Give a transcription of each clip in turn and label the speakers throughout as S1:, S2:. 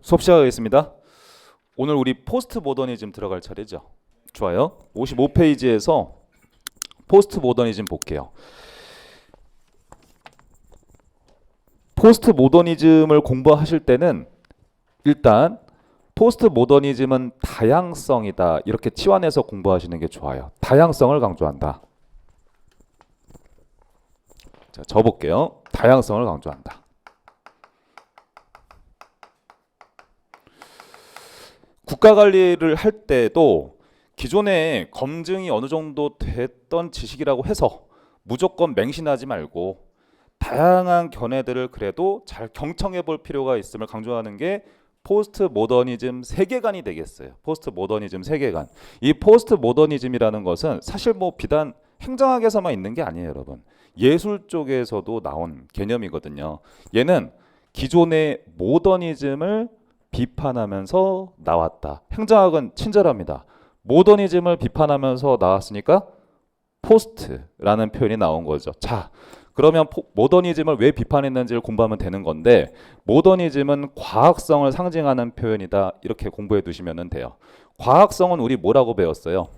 S1: 수업 시작하겠습니다. 오늘 우리 포스트 모더니즘 들어갈 차례죠. 좋아요. 55페이지에서 포스트 모더니즘 볼게요. 포스트 모더니즘을 공부하실 때는 일단 포스트 모더니즘은 다양성이다 이렇게 치환해서 공부하시는 게 좋아요. 다양성을 강조한다. 자, 적어볼게요. 다양성을 강조한다. 국가 관리를 할 때도 기존에 검증이 어느 정도 됐던 지식이라고 해서 무조건 맹신하지 말고 다양한 견해들을 그래도 잘 경청해 볼 필요가 있음을 강조하는 게 포스트 모더니즘 세계관이 되겠어요. 포스트 모더니즘 세계관. 이 포스트 모더니즘이라는 것은 사실 뭐 비단 행정학에서만 있는 게 아니에요, 여러분. 예술 쪽에서도 나온 개념이거든요. 얘는 기존의 모더니즘을 비판하면서 나왔다. 행정학은 친절합니다. 모더니즘을 비판하면서 나왔으니까 포스트라는 표현이 나온 거죠. 자, 그러면 모더니즘을 왜 비판했는지를 공부하면 되는 건데, 모더니즘은 과학성을 상징하는 표현이다 이렇게 공부해 두시면 돼요. 과학성은 우리 뭐라고 배웠어요?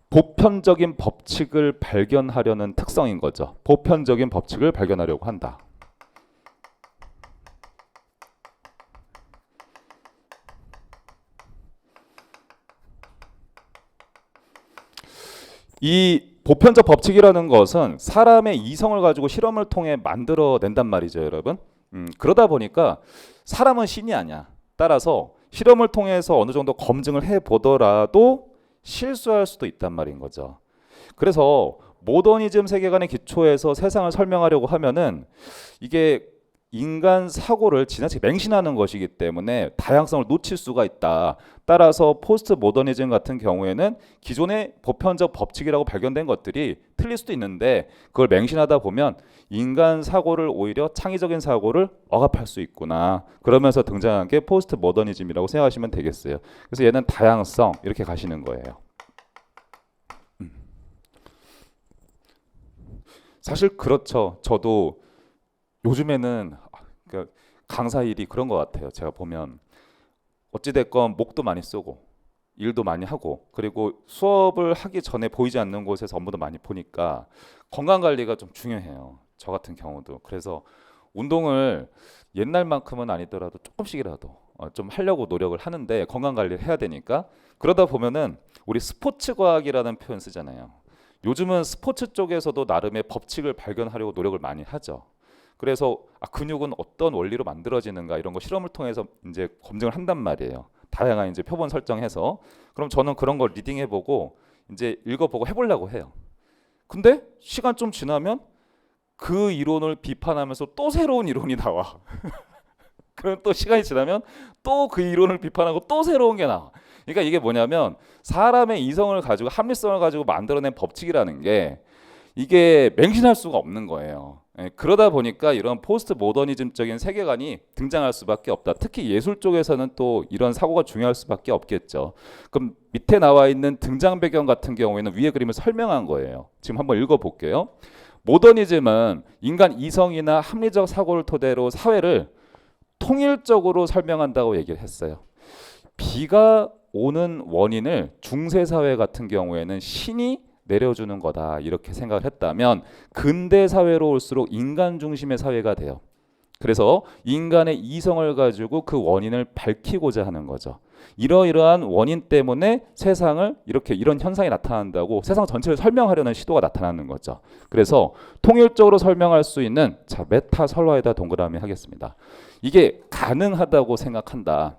S1: 보편적인 법칙을 발견하려는 특성인 거죠. 보편적인 법칙을 발견하려고 한다. 이 보편적 법칙이라는 것은 사람의 이성을 가지고 실험을 통해 만들어낸단 말이죠, 여러분. 그러다 보니까 사람은 신이 아니야. 따라서 실험을 통해서 어느 정도 검증을 해보더라도 실수할 수도 있단 말인 거죠. 그래서 모더니즘 세계관의 기초에서 세상을 설명하려고 하면은 이게 인간 사고를 지나치게 맹신하는 것이기 때문에 다양성을 놓칠 수가 있다. 따라서 포스트 모더니즘 같은 경우에는 기존의 보편적 법칙이라고 발견된 것들이 틀릴 수도 있는데 그걸 맹신하다 보면 인간 사고를 오히려 창의적인 사고를 억압할 수 있구나. 그러면서 등장한 게 포스트 모더니즘이라고 생각하시면 되겠어요. 그래서 얘는 다양성 이렇게 가시는 거예요. 사실 그렇죠. 저도 요즘에는 그러니까 강사 일이 그런 것 같아요. 제가 보면 어찌됐건 목도 많이 쓰고 일도 많이 하고 그리고 수업을 하기 전에 보이지 않는 곳에서 업무도 많이 보니까 건강 관리가 좀 중요해요. 저 같은 경우도. 그래서 운동을 옛날만큼은 아니더라도 조금씩이라도 좀 하려고 노력을 하는데 건강 관리를 해야 되니까 그러다 보면은 우리 스포츠 과학이라는 표현 쓰잖아요. 요즘은 스포츠 쪽에서도 나름의 법칙을 발견하려고 노력을 많이 하죠. 그래서 근육은 어떤 원리로 만들어지는가 이런 거 실험을 통해서 이제 검증을 한단 말이에요. 다양한 이제 표본 설정해서. 그럼 저는 그런 걸 리딩해보고 이제 읽어보고 해보려고 해요. 근데 시간 좀 지나면 그 이론을 비판하면서 또 새로운 이론이 나와. 그럼 또 시간이 지나면 또 그 이론을 비판하고 또 새로운 게 나와. 그러니까 이게 뭐냐면 사람의 이성을 가지고 합리성을 가지고 만들어낸 법칙이라는 게 이게 맹신할 수가 없는 거예요. 그러다 보니까 이런 포스트 모더니즘적인 세계관이 등장할 수밖에 없다. 특히 예술 쪽에서는 또 이런 사고가 중요할 수밖에 없겠죠. 그럼 밑에 나와 있는 등장 배경 같은 경우에는 위에 그림을 설명한 거예요. 지금 한번 읽어볼게요. 모더니즘은 인간 이성이나 합리적 사고를 토대로 사회를 통일적으로 설명한다고 얘기를 했어요. 비가 오는 원인을 중세사회 같은 경우에는 신이 내려주는 거다 이렇게 생각을 했다면 근대 사회로 올수록 인간 중심의 사회가 돼요. 그래서 인간의 이성을 가지고 그 원인을 밝히고자 하는 거죠. 이러이러한 원인 때문에 세상을 이렇게 이런 현상이 나타난다고 세상 전체를 설명하려는 시도가 나타나는 거죠. 그래서 통일적으로 설명할 수 있는 자 메타 설화에다 동그라미 하겠습니다. 이게 가능하다고 생각한다.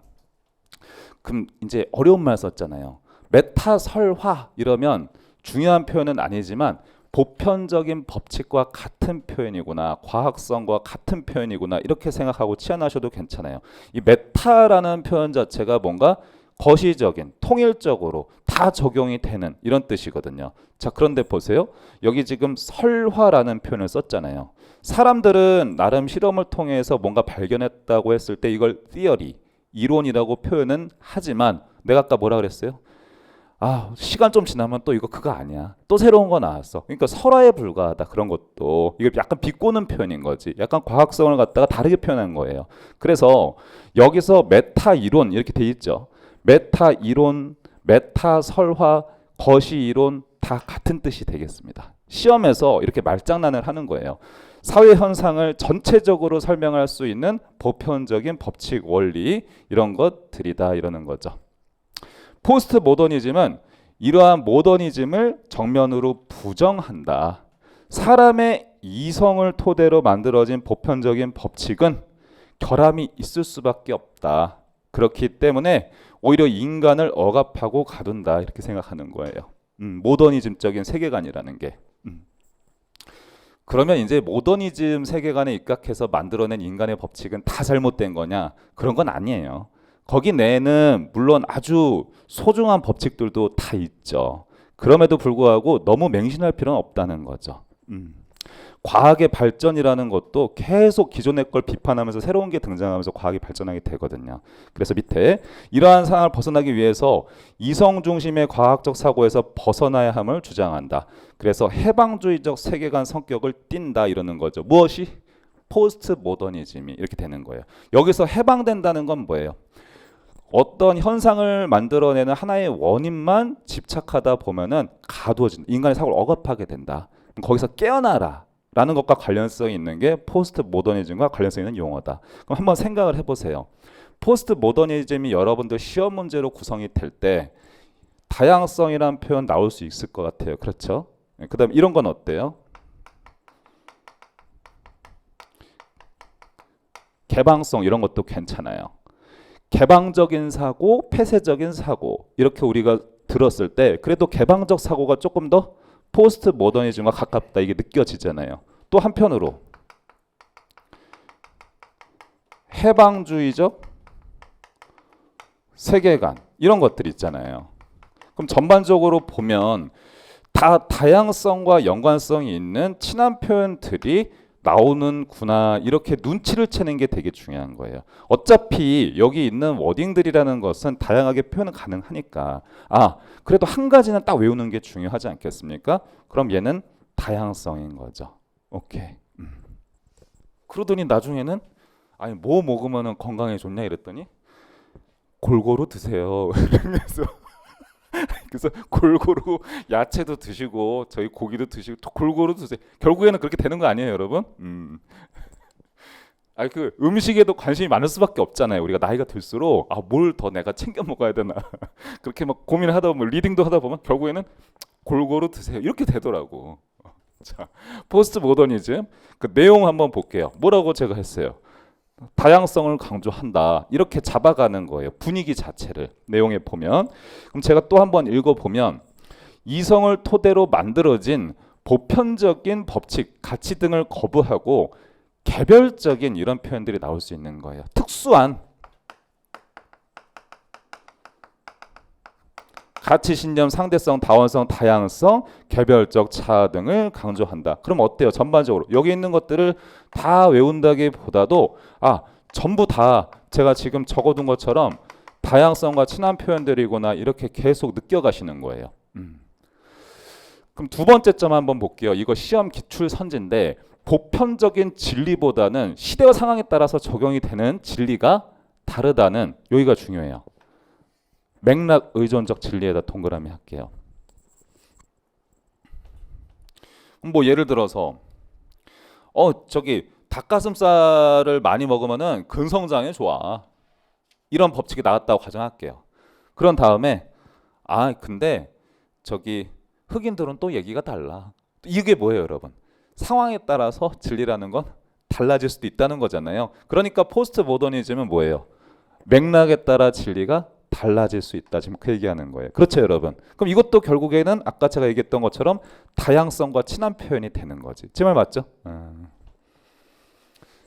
S1: 그럼 이제 어려운 말 썼잖아요. 메타 설화 이러면 중요한 표현은 아니지만 보편적인 법칙과 같은 표현이구나, 과학성과 같은 표현이구나 이렇게 생각하고 치환하셔도 괜찮아요. 이 메타라는 표현 자체가 뭔가 거시적인, 통일적으로 다 적용이 되는 이런 뜻이거든요. 자, 그런데 보세요. 여기 지금 설화라는 표현을 썼잖아요. 사람들은 나름 실험을 통해서 뭔가 발견했다고 했을 때 이걸 theory, 이론이라고 표현은 하지만 내가 아까 뭐라 그랬어요? 아, 시간 좀 지나면 또 이거 그거 아니야. 또 새로운 거 나왔어. 그러니까 설화에 불과하다 그런 것도 이게 약간 비꼬는 표현인 거지. 약간 과학성을 갖다가 다르게 표현한 거예요. 그래서 여기서 메타 이론 이렇게 돼 있죠. 메타 이론, 메타 설화, 거시 이론 다 같은 뜻이 되겠습니다. 시험에서 이렇게 말장난을 하는 거예요. 사회 현상을 전체적으로 설명할 수 있는 보편적인 법칙, 원리 이런 것들이다 이러는 거죠. 포스트 모더니즘은 이러한 모더니즘을 정면으로 부정한다. 사람의 이성을 토대로 만들어진 보편적인 법칙은 결함이 있을 수밖에 없다. 그렇기 때문에 오히려 인간을 억압하고 가둔다 이렇게 생각하는 거예요. 모더니즘적인 세계관이라는 게. 그러면 이제 모더니즘 세계관에 입각해서 만들어낸 인간의 법칙은 다 잘못된 거냐? 그런 건 아니에요. 거기 내에는 물론 아주 소중한 법칙들도 다 있죠. 그럼에도 불구하고 너무 맹신할 필요는 없다는 거죠. 과학의 발전이라는 것도 계속 기존의 걸 비판하면서 새로운 게 등장하면서 과학이 발전하게 되거든요. 그래서 밑에 이러한 상황을 벗어나기 위해서 이성 중심의 과학적 사고에서 벗어나야 함을 주장한다. 그래서 해방주의적 세계관 성격을 띈다 이러는 거죠. 무엇이? 포스트 모더니즘이 이렇게 되는 거예요. 여기서 해방된다는 건 뭐예요? 어떤 현상을 만들어내는 하나의 원인만 집착하다 보면은 가두어진다. 인간의 사고를 억압하게 된다. 거기서 깨어나라. 라는 것과 관련성이 있는 게 포스트 모더니즘과 관련성이 있는 용어다. 그럼 한번 생각을 해보세요. 포스트 모더니즘이 여러분들 시험 문제로 구성이 될 때 다양성이라는 표현 나올 수 있을 것 같아요. 그렇죠? 그 다음 이런 건 어때요? 개방성 이런 것도 괜찮아요. 개방적인 사고, 폐쇄적인 사고 이렇게 우리가 들었을 때 그래도 개방적 사고가 조금 더 포스트 모더니즘과 가깝다 이게 느껴지잖아요. 또 한편으로 해방주의적 세계관 이런 것들 있잖아요. 그럼 전반적으로 보면 다 다양성과 연관성이 있는 친한 표현들이 나오는구나 이렇게 눈치를 채는 게 되게 중요한 거예요. 어차피 여기 있는 워딩들이라는 것은 다양하게 표현은 가능하니까 그래도 한 가지는 딱 외우는 게 중요하지 않겠습니까? 그럼 얘는 다양성인 거죠. 오케이. 그러더니 나중에는 아니 뭐 먹으면 건강에 좋냐 이랬더니 골고루 드세요. 그래서 골고루 야채도 드시고 저희 고기도 드시고 골고루 드세요. 결국에는 그렇게 되는 거 아니에요, 여러분? 아니 그 음식에도 관심이 많을 수밖에 없잖아요. 우리가 나이가 들수록 뭘 더 내가 챙겨 먹어야 되나 그렇게 막 고민을 하다 보면 리딩도 하다 보면 결국에는 골고루 드세요 이렇게 되더라고. 자, 포스트 모더니즘 그 내용 한번 볼게요. 뭐라고 제가 했어요? 다양성을 강조한다 이렇게 잡아가는 거예요. 분위기 자체를 내용에 보면. 그럼 제가 또 한번 읽어보면 이성을 토대로 만들어진 보편적인 법칙, 가치 등을 거부하고 개별적인 이런 표현들이 나올 수 있는 거예요. 특수한 가치, 신념, 상대성, 다원성, 다양성, 개별적 차하 등을 강조한다. 그럼 어때요? 전반적으로 여기 있는 것들을 다 외운다기보다도 전부 다 제가 지금 적어둔 것처럼 다양성과 친한 표현들이구나 이렇게 계속 느껴가시는 거예요. 그럼 두 번째 점 한번 볼게요. 이거 시험 기출 선지인데 보편적인 진리보다는 시대와 상황에 따라서 적용이 되는 진리가 다르다는 여기가 중요해요. 맥락 의존적 진리에다 동그라미 할게요. 뭐 예를 들어서 저기 닭가슴살을 많이 먹으면은 근성장에 좋아. 이런 법칙이 나왔다고 가정할게요. 그런 다음에 근데 저기 흑인들은 또 얘기가 달라. 이게 뭐예요, 여러분? 상황에 따라서 진리라는 건 달라질 수도 있다는 거잖아요. 그러니까 포스트 모더니즘은 뭐예요? 맥락에 따라 진리가 달라질 수 있다. 지금 그 얘기하는 거예요. 그렇죠, 여러분? 그럼 이것도 결국에는 아까 제가 얘기했던 것처럼 다양성과 친한 표현이 되는 거지. 제 말 맞죠?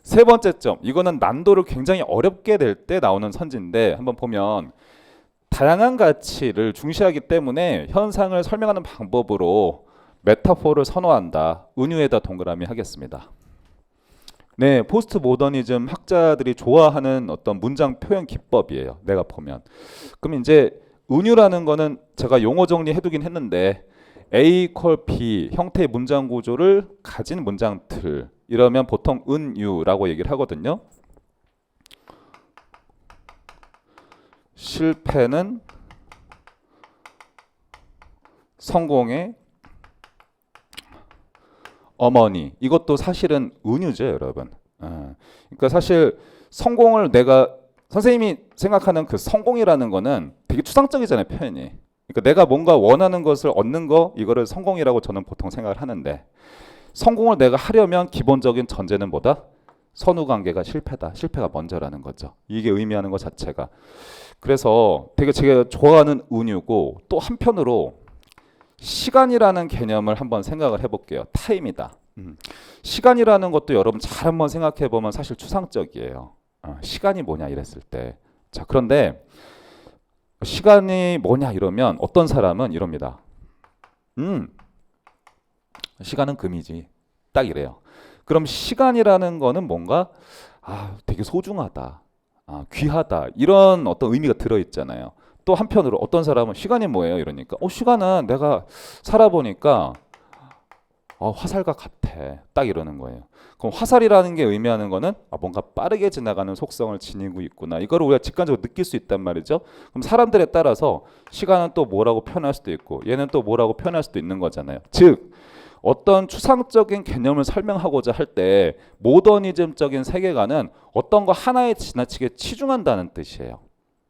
S1: 세 번째 점. 이거는 난도를 굉장히 어렵게 될 때 나오는 선지인데 한번 보면 다양한 가치를 중시하기 때문에 현상을 설명하는 방법으로 메타포를 선호한다. 은유에다 동그라미 하겠습니다. 네, 포스트 모더니즘 학자들이 좋아하는 어떤 문장 표현 기법이에요. 내가 보면. 그럼 이제 은유라는 거는 제가 용어 정리해두긴 했는데 A 콜 B 형태의 문장 구조를 가진 문장들 이러면 보통 은유라고 얘기를 하거든요. 실패는 성공의 어머니. 이것도 사실은 은유죠, 여러분. 그러니까 사실 성공을 내가 선생님이 생각하는 그 성공이라는 거는 되게 추상적이잖아요, 표현이. 그러니까 내가 뭔가 원하는 것을 얻는 거 이거를 성공이라고 저는 보통 생각을 하는데 성공을 내가 하려면 기본적인 전제는 뭐다? 선후 관계가 실패다. 실패가 먼저라는 거죠. 이게 의미하는 것 자체가. 그래서 되게 제가 좋아하는 은유고 또 한편으로 시간이라는 개념을 한번 생각을 해볼게요. 타임이다. 시간이라는 것도 여러분 잘 한번 생각해 보면 사실 추상적이에요. 시간이 뭐냐 이랬을 때. 자, 그런데 시간이 뭐냐 이러면 어떤 사람은 이럽니다. 시간은 금이지. 딱 이래요. 그럼 시간이라는 거는 뭔가 되게 소중하다. 귀하다. 이런 어떤 의미가 들어있잖아요. 또 한편으로 어떤 사람은 시간이 뭐예요? 이러니까 시간은 내가 살아보니까 화살과 같아. 딱 이러는 거예요. 그럼 화살이라는 게 의미하는 거는 뭔가 빠르게 지나가는 속성을 지니고 있구나. 이거를 우리가 직관적으로 느낄 수 있단 말이죠. 그럼 사람들에 따라서 시간은 또 뭐라고 표현할 수도 있고 얘는 또 뭐라고 표현할 수도 있는 거잖아요. 즉 어떤 추상적인 개념을 설명하고자 할 때 모더니즘적인 세계관은 어떤 거 하나에 지나치게 치중한다는 뜻이에요.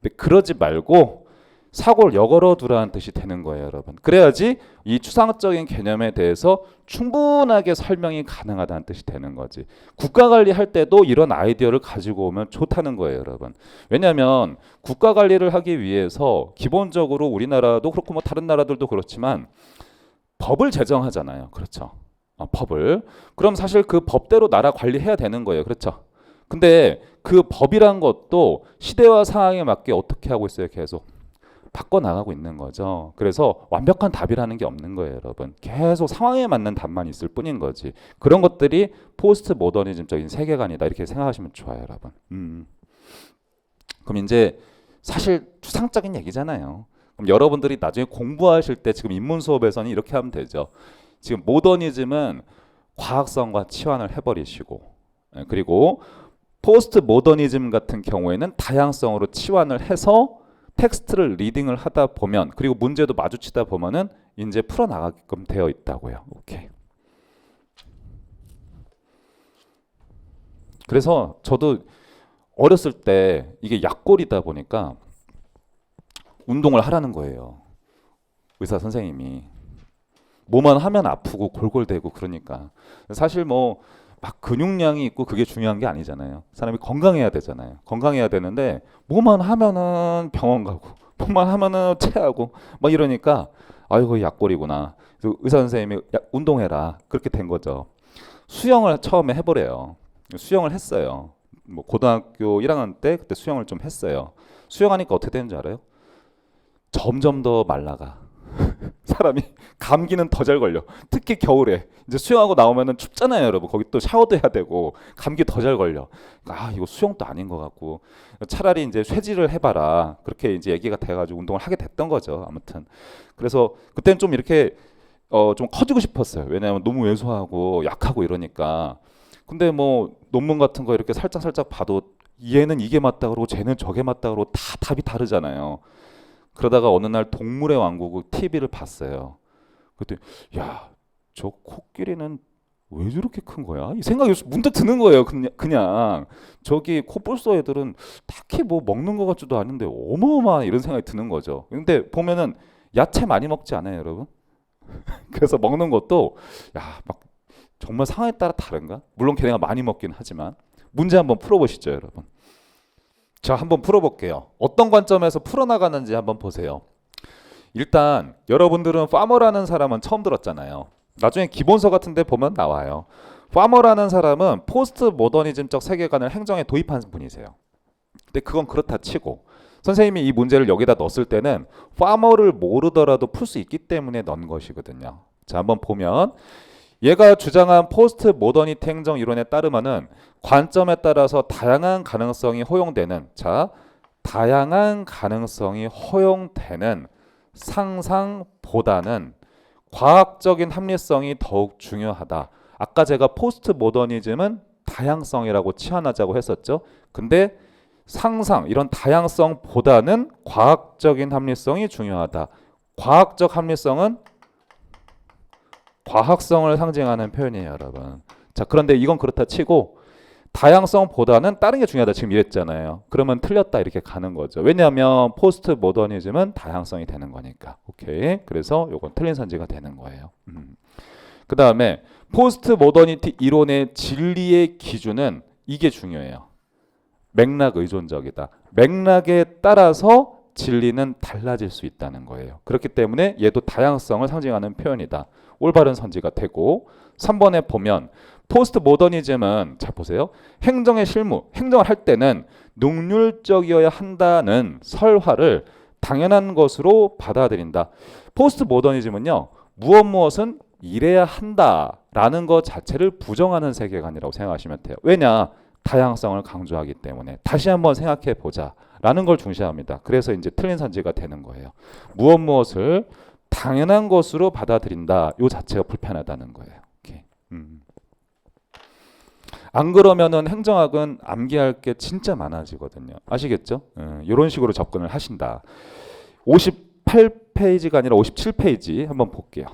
S1: 근데 그러지 말고 사고를 역으로 두라는 뜻이 되는 거예요, 여러분. 그래야지 이 추상적인 개념에 대해서 충분하게 설명이 가능하다는 뜻이 되는 거지. 국가 관리할 때도 이런 아이디어를 가지고 오면 좋다는 거예요, 여러분. 왜냐하면 국가 관리를 하기 위해서 기본적으로 우리나라도 그렇고 뭐 다른 나라들도 그렇지만 법을 제정하잖아요. 그렇죠. 법을. 그럼 사실 그 법대로 나라 관리해야 되는 거예요. 그렇죠. 근데 그 법이란 것도 시대와 상황에 맞게 어떻게 하고 있어요? 계속 바꿔나가고 있는 거죠. 그래서 완벽한 답이라는 게 없는 거예요, 여러분. 계속 상황에 맞는 답만 있을 뿐인 거지. 그런 것들이 포스트 모더니즘적인 세계관이다. 이렇게 생각하시면 좋아요, 여러분. 그럼 이제 사실 추상적인 얘기잖아요. 그럼 여러분들이 나중에 공부하실 때 지금 인문 수업에서는 이렇게 하면 되죠. 지금 모더니즘은 과학성과 치환을 해버리시고 그리고 포스트 모더니즘 같은 경우에는 다양성으로 치환을 해서 텍스트를 리딩을 하다 보면 그리고 문제도 마주치다 보면은 이제 풀어나가게끔 되어 있다고요. 오케이. 그래서 저도 어렸을 때 이게 약골이다 보니까 운동을 하라는 거예요. 의사 선생님이. 뭐만 하면 아프고 골골대고 그러니까. 사실 뭐 막 근육량이 있고 그게 중요한 게 아니잖아요. 사람이 건강해야 되잖아요. 건강해야 되는데 뭐만 하면은 병원 가고 뭐만 하면은 체하고 막 이러니까 아이고 약골이구나. 그래서 의사 선생님이 운동해라. 그렇게 된 거죠. 수영을 처음에 해보래요. 수영을 했어요. 뭐 고등학교 1학년 때 그때 수영을 좀 했어요. 수영하니까 어떻게 되는 줄 알아요? 점점 더 말라가. 사람이 감기는 더 잘 걸려. 특히 겨울에 이제 수영하고 나오면은 춥잖아요, 여러분. 거기 또 샤워도 해야 되고 감기 더 잘 걸려. 이거 수영도 아닌 것 같고 차라리 이제 쇠질을 해봐라. 그렇게 이제 얘기가 돼가지고 운동을 하게 됐던 거죠. 아무튼 그래서 그때는 좀 이렇게 좀 커지고 싶었어요. 왜냐하면 너무 왜소하고 약하고 이러니까. 근데 뭐 논문 같은 거 이렇게 살짝 봐도 얘는 이게 맞다 그러고 쟤는 저게 맞다 그러고 다 답이 다르잖아요. 그러다가 어느 날 동물의 왕국 TV를 봤어요. 그때 야, 저 코끼리는 왜 저렇게 큰 거야? 이 생각이 문득 드는 거예요. 그냥 저기 코뿔소 애들은 딱히 뭐 먹는 것 같지도 않은데 어마어마한 이런 생각이 드는 거죠. 근데 보면은 야채 많이 먹지 않아요, 여러분? 그래서 먹는 것도 막 정말 상황에 따라 다른가? 물론 걔네가 많이 먹긴 하지만 문제 한번 풀어보시죠, 여러분. 자, 한번 풀어볼게요. 어떤 관점에서 풀어나가는지 한번 보세요. 일단 여러분들은 파머라는 사람은 처음 들었잖아요. 나중에 기본서 같은 데 보면 나와요. 파머라는 사람은 포스트 모더니즘적 세계관을 행정에 도입한 분이세요. 근데 그건 그렇다 치고 선생님이 이 문제를 여기다 넣었을 때는 파머를 모르더라도 풀 수 있기 때문에 넣은 것이거든요. 자, 한번 보면 얘가 주장한 포스트 모더니티 행정 이론에 따르면은 관점에 따라서 다양한 가능성이 허용되는 다양한 가능성이 허용되는 상상보다는 과학적인 합리성이 더욱 중요하다. 아까 제가 포스트 모더니즘은 다양성이라고 치환하자고 했었죠. 근데 상상, 이런 다양성보다는 과학적인 합리성이 중요하다. 과학적 합리성은 과학성을 상징하는 표현이에요, 여러분. 자, 그런데 이건 그렇다 치고 다양성보다는 다른 게 중요하다 지금 이랬잖아요. 그러면 틀렸다 이렇게 가는 거죠. 왜냐하면 포스트 모더니즘은 다양성이 되는 거니까. 오케이. 그래서 요건 틀린 선지가 되는 거예요. 그 다음에 포스트 모더니티 이론의 진리의 기준은 이게 중요해요. 맥락 의존적이다. 맥락에 따라서 진리는 달라질 수 있다는 거예요. 그렇기 때문에 얘도 다양성을 상징하는 표현이다. 올바른 선지가 되고 3번에 보면 포스트 모더니즘은 자 보세요. 행정의 실무, 행정을 할 때는 능률적이어야 한다는 설화를 당연한 것으로 받아들인다. 포스트 모더니즘은요. 무엇은 이래야 한다라는 것 자체를 부정하는 세계관이라고 생각하시면 돼요. 왜냐? 다양성을 강조하기 때문에. 다시 한번 생각해 보자라는 걸 중시합니다. 그래서 이제 틀린 선지가 되는 거예요. 무엇을 당연한 것으로 받아들인다. 요 자체가 불편하다는 거예요. 오케이. 안 그러면은 행정학은 암기할 게 진짜 많아지거든요. 아시겠죠? 이런 식으로 접근을 하신다. 58페이지가 아니라 57페이지 한번 볼게요.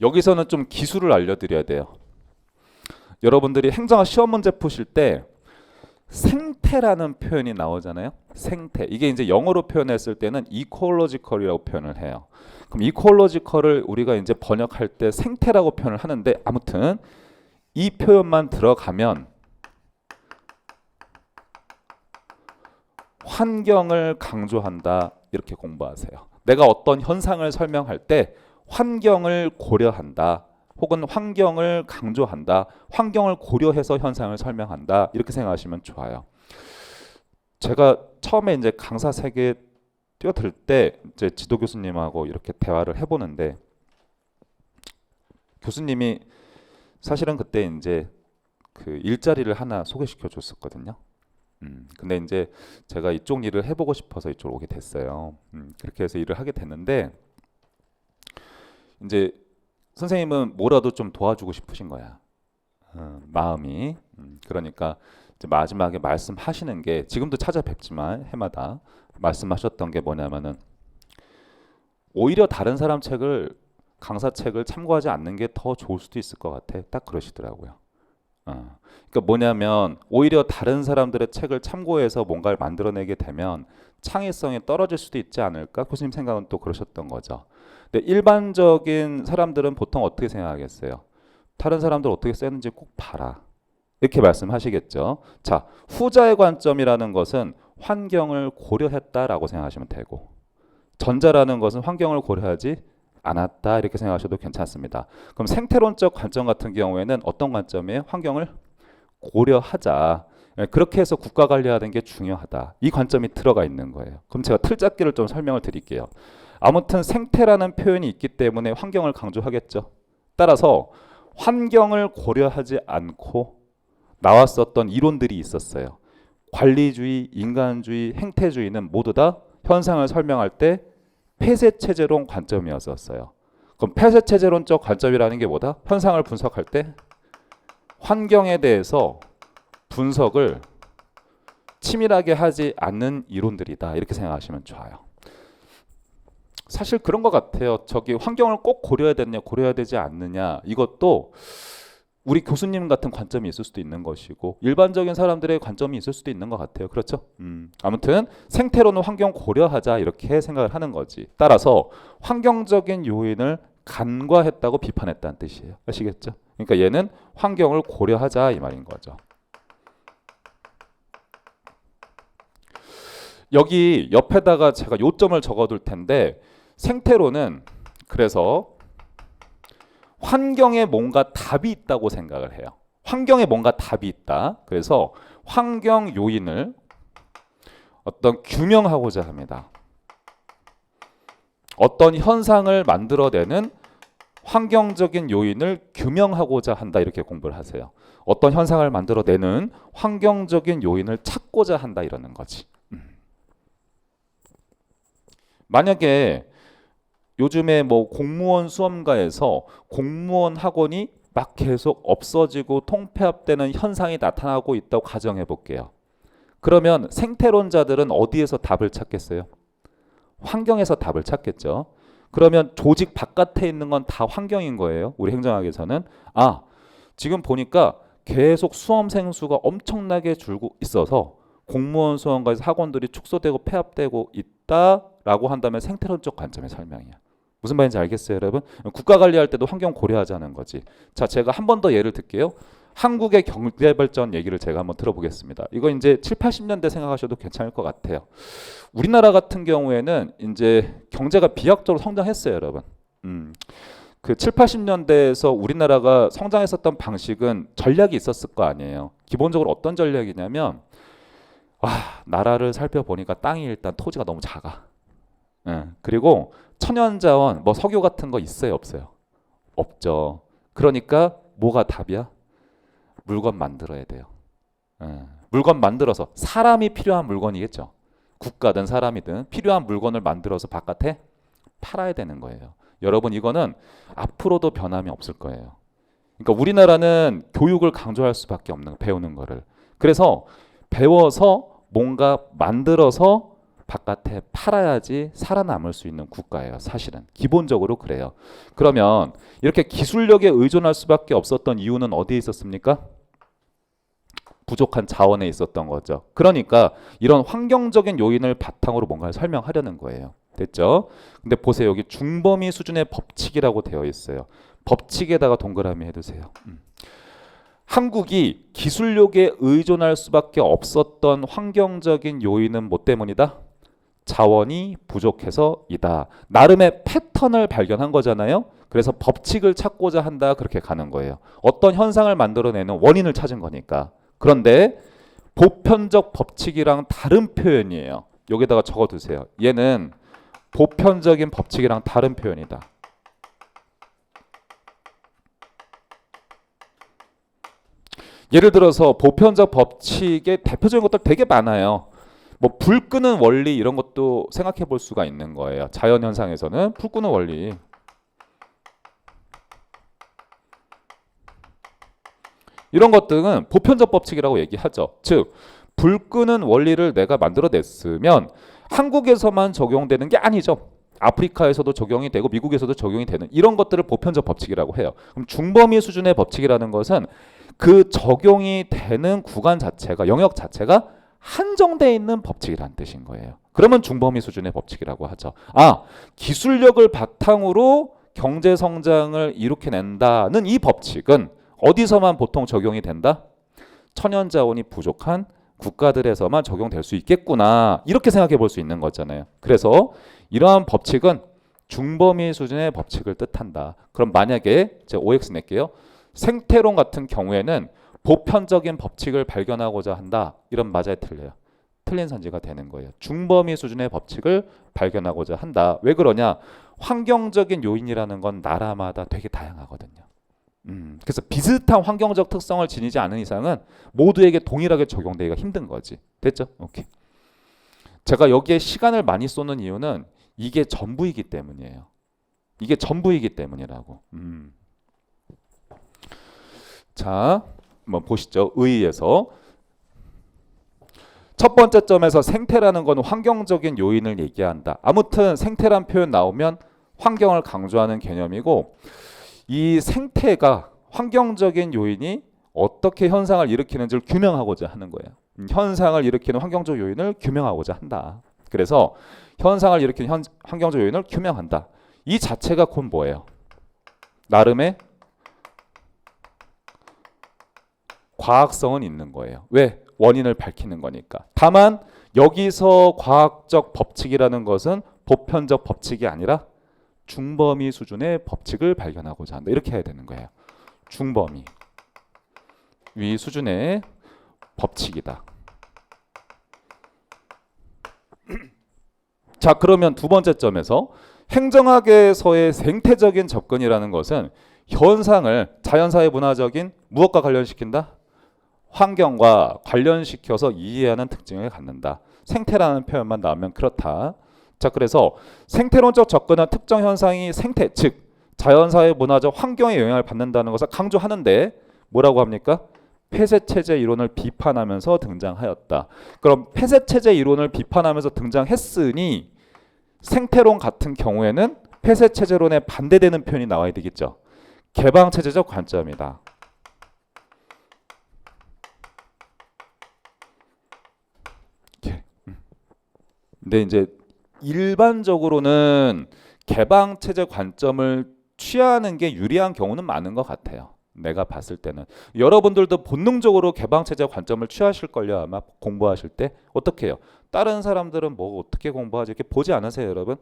S1: 여기서는 좀 기술을 알려드려야 돼요. 여러분들이 행정학 시험 문제 푸실 때 생태라는 표현이 나오잖아요. 생태. 이게 이제 영어로 표현했을 때는 ecological이라고 표현을 해요. 그럼 ecological을 우리가 이제 번역할 때 생태라고 표현을 하는데 아무튼 이 표현만 들어가면 환경을 강조한다 이렇게 공부하세요. 내가 어떤 현상을 설명할 때 환경을 고려한다 혹은 환경을 강조한다, 환경을 고려해서 현상을 설명한다 이렇게 생각하시면 좋아요. 제가 처음에 이제 강사 세계에 뛰어들 때 이제 지도 교수님하고 이렇게 대화를 해보는데 교수님이 사실은 그때 이제 그 일자리를 하나 소개시켜 줬었거든요. 근데 이제 제가 이쪽 일을 해보고 싶어서 이쪽으로 오게 됐어요. 그렇게 해서 일을 하게 됐는데 이제 선생님은 뭐라도 좀 도와주고 싶으신 거야. 마음이. 그러니까 이제 마지막에 말씀하시는 게 지금도 찾아뵙지만 해마다 말씀하셨던 게 뭐냐면은 오히려 다른 사람 책을 강사 책을 참고하지 않는 게 더 좋을 수도 있을 것 같아. 딱 그러시더라고요. 그러니까 뭐냐면 오히려 다른 사람들의 책을 참고해서 뭔가를 만들어내게 되면 창의성이 떨어질 수도 있지 않을까? 교수님 생각은 또 그러셨던 거죠. 근데 일반적인 사람들은 보통 어떻게 생각하겠어요? 다른 사람들 어떻게 쓰는지 꼭 봐라. 이렇게 말씀하시겠죠. 자, 후자의 관점이라는 것은 환경을 고려했다라고 생각하시면 되고 전자라는 것은 환경을 고려하지 않았다 이렇게 생각하셔도 괜찮습니다. 그럼 생태론적 관점 같은 경우에는 어떤 관점이에요? 환경을 고려하자. 그렇게 해서 국가 관리하는 게 중요하다. 이 관점이 들어가 있는 거예요. 그럼 제가 틀잡기를 좀 설명을 드릴게요. 아무튼 생태라는 표현이 있기 때문에 환경을 강조하겠죠. 따라서 환경을 고려하지 않고 나왔었던 이론들이 있었어요. 관리주의, 인간주의, 행태주의는 모두 다 현상을 설명할 때 폐쇄체제론 관점이었었어요. 그럼 폐쇄체제론적 관점이라는 게 뭐다? 현상을 분석할 때 환경에 대해서 분석을 치밀하게 하지 않는 이론들이다. 이렇게 생각하시면 좋아요. 사실 그런 것 같아요. 저기 환경을 꼭 고려해야 되느냐, 고려해야 되지 않느냐 이것도 우리 교수님 같은 관점이 있을 수도 있는 것이고 일반적인 사람들의 관점이 있을 수도 있는 것 같아요. 그렇죠? 아무튼 생태로는 환경 고려하자 이렇게 생각을 하는 거지. 따라서 환경적인 요인을 간과했다고 비판했다는 뜻이에요. 아시겠죠? 그러니까 얘는 환경을 고려하자 이 말인 거죠. 여기 옆에다가 제가 요점을 적어둘 텐데 생태로는 그래서 환경에 뭔가 답이 있다고 생각을 해요. 환경에 뭔가 답이 있다. 그래서 환경 요인을 어떤 규명하고자 합니다. 어떤 현상을 만들어내는 환경적인 요인을 규명하고자 한다. 이렇게 공부를 하세요. 어떤 현상을 만들어내는 환경적인 요인을 찾고자 한다. 이러는 거지. 만약에 요즘에 뭐 공무원 수험가에서 공무원 학원이 막 계속 없어지고 통폐합되는 현상이 나타나고 있다고 가정해 볼게요. 그러면 생태론자들은 어디에서 답을 찾겠어요? 환경에서 답을 찾겠죠. 그러면 조직 바깥에 있는 건 다 환경인 거예요. 우리 행정학에서는. 아, 지금 보니까 계속 수험생 수가 엄청나게 줄고 있어서 공무원 수험가에서 학원들이 축소되고 폐합되고 있다라고 한다면 생태론적 관점의 설명이야. 무슨 말인지 알겠어요, 여러분? 국가 관리할 때도 환경 고려하자는 거지. 자, 제가 한 번 더 예를 들게요. 한국의 경제 발전 얘기를 제가 한번 들어보겠습니다. 이거 이제 7, 80년대 생각하셔도 괜찮을 것 같아요. 우리나라 같은 경우에는 이제 경제가 비약적으로 성장했어요, 여러분. 그 7, 80년대에서 우리나라가 성장했었던 방식은 전략이 있었을 거 아니에요. 기본적으로 어떤 전략이냐면 나라를 살펴보니까 땅이 일단 토지가 너무 작아. 그리고 천연자원, 뭐 석유 같은 거 있어요, 없어요? 없죠. 그러니까 뭐가 답이야? 물건 만들어야 돼요. 물건 만들어서 사람이 필요한 물건이겠죠. 국가든 사람이든 필요한 물건을 만들어서 바깥에 팔아야 되는 거예요. 여러분 이거는 앞으로도 변함이 없을 거예요. 그러니까 우리나라는 교육을 강조할 수밖에 없는 배우는 거를. 그래서 배워서 뭔가 만들어서 바깥에 팔아야지 살아남을 수 있는 국가예요. 사실은 기본적으로 그래요. 그러면 이렇게 기술력에 의존할 수밖에 없었던 이유는 어디에 있었습니까? 부족한 자원에 있었던 거죠. 그러니까 이런 환경적인 요인을 바탕으로 뭔가를 설명하려는 거예요. 됐죠? 근데 보세요. 여기 중범위 수준의 법칙이라고 되어 있어요. 법칙에다가 동그라미 해두세요. 한국이 기술력에 의존할 수밖에 없었던 환경적인 요인은 뭐 때문이다? 자원이 부족해서이다. 나름의 패턴을 발견한 거잖아요. 그래서 법칙을 찾고자 한다. 그렇게 가는 거예요. 어떤 현상을 만들어내는 원인을 찾은 거니까. 그런데 보편적 법칙이랑 다른 표현이에요. 여기다가 적어두세요. 얘는 보편적인 법칙이랑 다른 표현이다. 예를 들어서 보편적 법칙의 대표적인 것들 되게 많아요. 뭐 불 끄는 원리 이런 것도 생각해 볼 수가 있는 거예요. 자연 현상에서는 불 끄는 원리. 이런 것들은 보편적 법칙이라고 얘기하죠. 즉, 불 끄는 원리를 내가 만들어냈으면 한국에서만 적용되는 게 아니죠. 아프리카에서도 적용이 되고 미국에서도 적용이 되는 이런 것들을 보편적 법칙이라고 해요. 그럼 중범위 수준의 법칙이라는 것은 그 적용이 되는 구간 자체가 영역 자체가 한정되어 있는 법칙이라는 뜻인 거예요. 그러면 중범위 수준의 법칙이라고 하죠. 기술력을 바탕으로 경제 성장을 일으켜낸다는 이 법칙은 어디서만 보통 적용이 된다? 천연자원이 부족한 국가들에서만 적용될 수 있겠구나. 이렇게 생각해 볼 수 있는 거잖아요. 그래서 이러한 법칙은 중범위 수준의 법칙을 뜻한다. 그럼 만약에 제가 OX 낼게요. 생태론 같은 경우에는 보편적인 법칙을 발견하고자 한다. 이런 맞아요, 틀려요? 틀린 선지가 되는 거예요. 중범위 수준의 법칙을 발견하고자 한다. 왜 그러냐? 환경적인 요인이라는 건 나라마다 되게 다양하거든요. 그래서 비슷한 환경적 특성을 지니지 않은 이상은 모두에게 동일하게 적용되기가 힘든 거지. 됐죠? 오케이. 제가 여기에 시간을 많이 쏘는 이유는 이게 전부이기 때문이에요. 이게 전부이기 때문이라고. 자, 한번 보시죠. 의의에서 첫 번째 점에서 생태라는 건 환경적인 요인을 얘기한다. 아무튼 생태란 표현 나오면 환경을 강조하는 개념이고, 이 생태가 환경적인 요인이 어떻게 현상을 일으키는지를 규명하고자 하는 거예요. 현상을 일으키는 환경적 요인을 규명하고자 한다. 그래서 현상을 일으키는 환경적 요인을 규명한다. 이 자체가 곧 뭐예요? 나름의 과학성은 있는 거예요. 왜? 원인을 밝히는 거니까. 다만 여기서 과학적 법칙이라는 것은 보편적 법칙이 아니라 중범위 수준의 법칙을 발견하고자 한다. 이렇게 해야 되는 거예요. 중범위 위 수준의 법칙이다. 자, 그러면 두 번째 점에서 행정학에서의 생태적인 접근이라는 것은 현상을 자연사회 문화적인 무엇과 관련시킨다? 환경과 관련시켜서 이해하는 특징을 갖는다. 생태라는 표현만 나오면 그렇다. 자, 그래서 생태론적 접근은 특정 현상이 생태, 즉 자연사회 문화적 환경에 영향을 받는다는 것을 강조하는데 뭐라고 합니까? 폐쇄체제 이론을 비판하면서 등장하였다. 그럼 폐쇄체제 이론을 비판하면서 등장했으니 생태론 같은 경우에는 폐쇄체제론에 반대되는 표현이 나와야 되겠죠. 개방체제적 관점이다. 근데 이제 일반적으로는 개방체제 관점을 취하는 게 유리한 경우는 많은 것 같아요. 내가 봤을 때는 여러분들도 본능적으로 개방체제 관점을 취하실걸요. 아마 공부하실 때 어떻게 해요? 다른 사람들은 뭐 어떻게 공부하지? 이렇게 보지 않으세요, 여러분?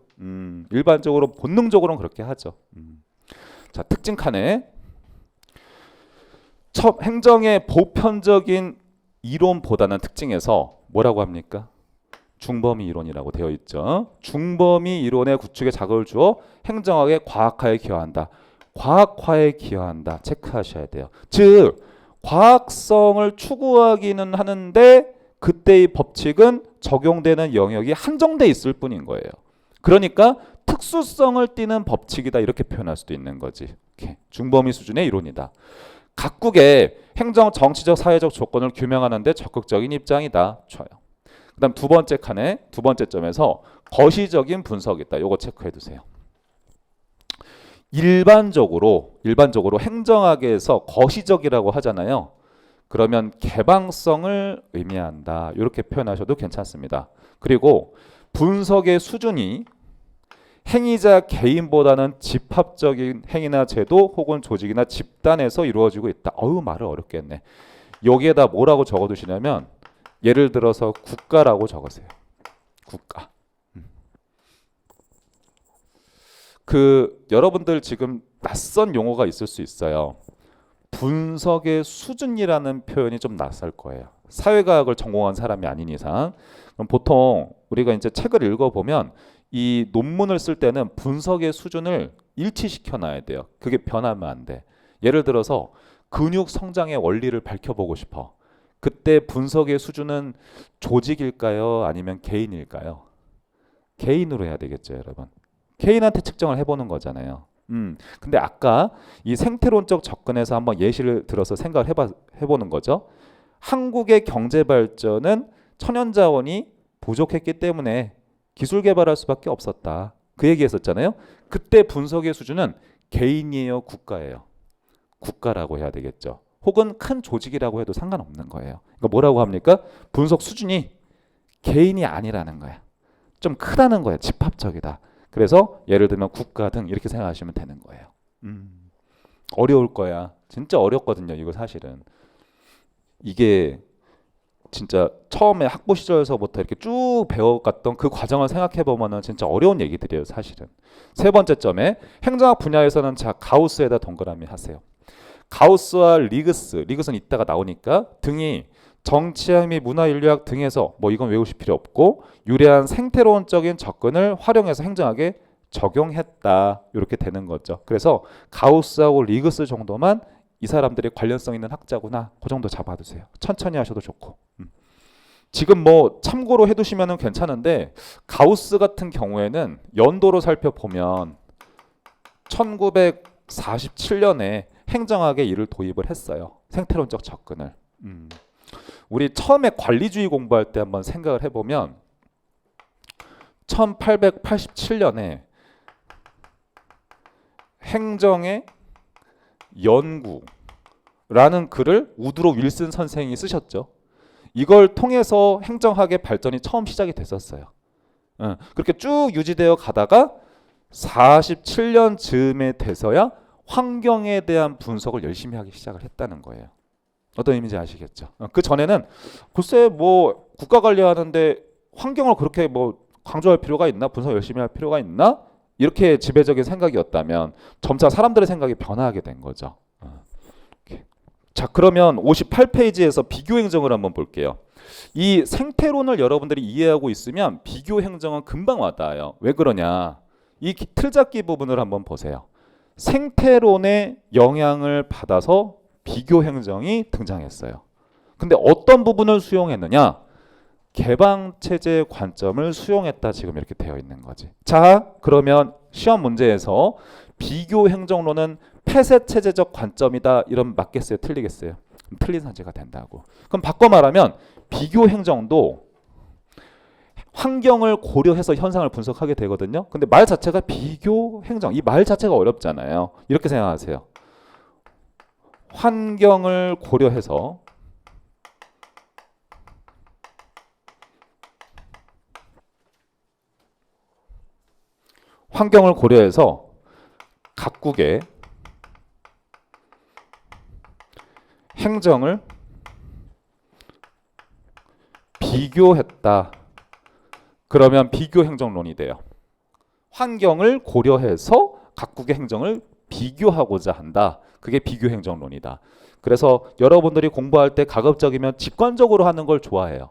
S1: 일반적으로 본능적으로는 그렇게 하죠. 자, 특징 칸에 첫 행정의 보편적인 이론보다는 특징에서 뭐라고 합니까? 중범위 이론이라고 되어 있죠. 중범위 이론의 구축에 자극을 주어 행정학의 과학화에 기여한다. 과학화에 기여한다. 체크하셔야 돼요. 즉 과학성을 추구하기는 하는데 그때의 법칙은 적용되는 영역이 한정돼 있을 뿐인 거예요. 그러니까 특수성을 띠는 법칙이다 이렇게 표현할 수도 있는 거지. 이렇게. 중범위 수준의 이론이다. 각국의 행정, 정치적, 사회적 조건을 규명하는 데 적극적인 입장이다. 좋아요. 그 다음 두 번째 칸에 두 번째 점에서 거시적인 분석이 있다. 요거 체크해 두세요. 일반적으로 행정학에서 거시적이라고 하잖아요. 그러면 개방성을 의미한다. 이렇게 표현하셔도 괜찮습니다. 그리고 분석의 수준이 행위자 개인보다는 집합적인 행위나 제도 혹은 조직이나 집단에서 이루어지고 있다. 어우 말을 어렵게 했네. 여기에다 뭐라고 적어두시냐면 예를 들어서 국가라고 적으세요. 국가. 여러분들 지금 낯선 용어가 있을 수 있어요. 분석의 수준이라는 표현이 좀 낯설 거예요. 사회과학을 전공한 사람이 아닌 이상. 그럼 보통 우리가 이제 책을 읽어보면 이 논문을 쓸 때는 분석의 수준을 일치시켜 놔야 돼요. 그게 변하면 안 돼. 예를 들어서 근육 성장의 원리를 밝혀보고 싶어. 그때 분석의 수준은 조직일까요? 아니면 개인일까요? 개인으로 해야 되겠죠, 여러분. 개인한테 측정을 해보는 거잖아요. 근데 아까 이 생태론적 접근에서 한번 예시를 들어서 생각을 해보는 거죠. 한국의 경제 발전은 천연자원이 부족했기 때문에 기술 개발할 수밖에 없었다. 그 얘기했었잖아요. 그때 분석의 수준은 개인이에요, 국가예요? 국가라고 해야 되겠죠. 혹은 큰 조직이라고 해도 상관없는 거예요. 그러니까 뭐라고 합니까? 분석 수준이 개인이 아니라는 거야. 좀 크다는 거야. 집합적이다. 그래서 예를 들면 국가 등 이렇게 생각하시면 되는 거예요. 어려울 거야. 진짜 어렵거든요. 이거 사실은. 이게 진짜 처음에 학부 시절에서부터 이렇게 쭉 배워갔던 그 과정을 생각해 보면은 진짜 어려운 얘기들이에요, 사실은. 세 번째 점에 행정학 분야에서는 자 가우스에다 동그라미 하세요. 가우스와 리그스는 이따가 나오니까 등이 정치학 및 문화인류학 등에서 뭐 이건 외우실 필요 없고 유래한 생태론적인 접근을 활용해서 행정학에 적용했다. 이렇게 되는 거죠. 그래서 가우스하고 리그스 정도만 이 사람들이 관련성 있는 학자구나. 그 정도 잡아두세요. 천천히 하셔도 좋고. 지금 뭐 참고로 해두시면 괜찮은데 가우스 같은 경우에는 연도로 살펴보면 1947년에 행정학에 이를 도입을 했어요. 생태론적 접근을. 우리 처음에 관리주의 공부할 때 한번 생각을 해보면 1887년에 행정의 연구라는 글을 우드로 윌슨 선생이 쓰셨죠. 이걸 통해서 행정학의 발전이 처음 시작이 됐었어요. 그렇게 쭉 유지되어 가다가 47년 즈음에 돼서야 환경에 대한 분석을 열심히 하기 시작을 했다는 거예요. 어떤 의미인지 아시겠죠? 그 전에는 글쎄 뭐 국가 관리하는데 환경을 그렇게 뭐 강조할 필요가 있나? 분석 열심히 할 필요가 있나? 이렇게 지배적인 생각이었다면 점차 사람들의 생각이 변화하게 된 거죠. 자, 그러면 58페이지에서 비교 행정을 한번 볼게요. 이 생태론을 여러분들이 이해하고 있으면 비교 행정은 금방 와닿아요. 왜 그러냐? 이 틀잡기 부분을 한번 보세요. 생태론의 영향을 받아서 비교 행정이 등장했어요. 근데 어떤 부분을 수용했느냐? 개방체제의 관점을 수용했다 지금 이렇게 되어 있는 거지. 자, 그러면 시험 문제에서 비교행정론은 폐쇄체제적 관점이다 이러면 맞겠어요? 틀리겠어요? 틀린 선지가 된다고. 그럼 바꿔 말하면 비교행정도 환경을 고려해서 현상을 분석하게 되거든요. 근데 말 자체가 비교행정, 이 말 자체가 어렵잖아요. 이렇게 생각하세요. 환경을 고려해서 각국의 행정을 비교했다. 그러면 비교행정론이 돼요. 환경을 고려해서 각국의 행정을 비교하고자 한다. 그게 비교행정론이다. 그래서 여러분들이 공부할 때 가급적이면 직관적으로 하는 걸 좋아해요.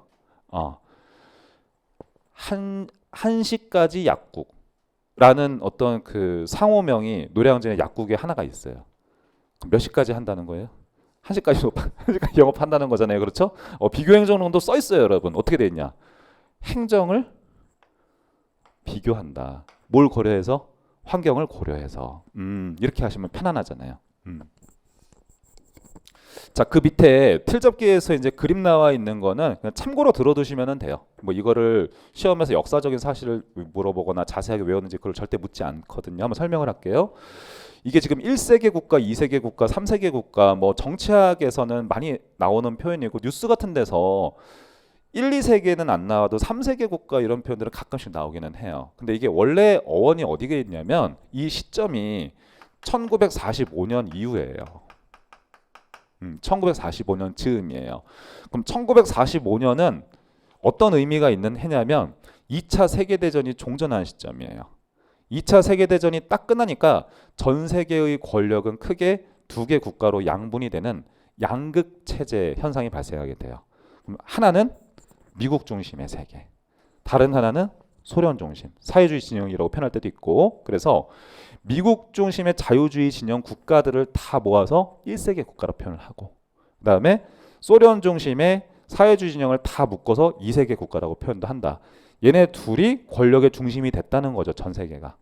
S1: 한시까지 약국라는 어떤 그 상호명이 노량진의 약국에 하나가 있어요. 몇 시까지 한다는 거예요? 1시까지 영업한다는 거잖아요. 그렇죠? 비교행정론도 써 있어요, 여러분. 어떻게 돼 있냐? 행정을 비교한다. 뭘 고려해서? 환경을 고려해서. 이렇게 하시면 편안하잖아요. 자, 그 밑에 틀접기에서 이제 그림 나와 있는 거는 그냥 참고로 들어두시면 돼요. 뭐 이거를 시험에서 역사적인 사실을 물어보거나 자세하게 외웠는지 그걸 절대 묻지 않거든요. 한번 설명을 할게요. 이게 지금 1세계 국가, 2세계 국가, 3세계 국가 뭐 정치학에서는 많이 나오는 표현이고 뉴스 같은 데서 1, 2세계는 안 나와도 3세계 국가 이런 표현들은 가끔씩 나오기는 해요. 근데 이게 원래 어원이 어디에 있냐면 이 시점이 1945년 이후예요. 1945년 즈음이에요. 그럼 1945년은 어떤 의미가 있는 해냐면 2차 세계대전이 종전한 시점이에요. 2차 세계대전이 딱 끝나니까 전 세계의 권력은 크게 두 개 국가로 양분이 되는 양극체제 현상이 발생하게 돼요. 그럼 하나는 미국 중심의 세계, 다른 하나는 소련 중심, 사회주의 진영이라고 표현할 때도 있고, 그래서 미국 중심의 자유주의 진영 국가들을 다 모아서 1세계 국가로 표현을 하고, 그 다음에 소련 중심의 사회주의 진영을 다 묶어서 2세계 국가라고 표현도 한다. 얘네 둘이 권력의 중심이 됐다는 거죠, 전 세계가.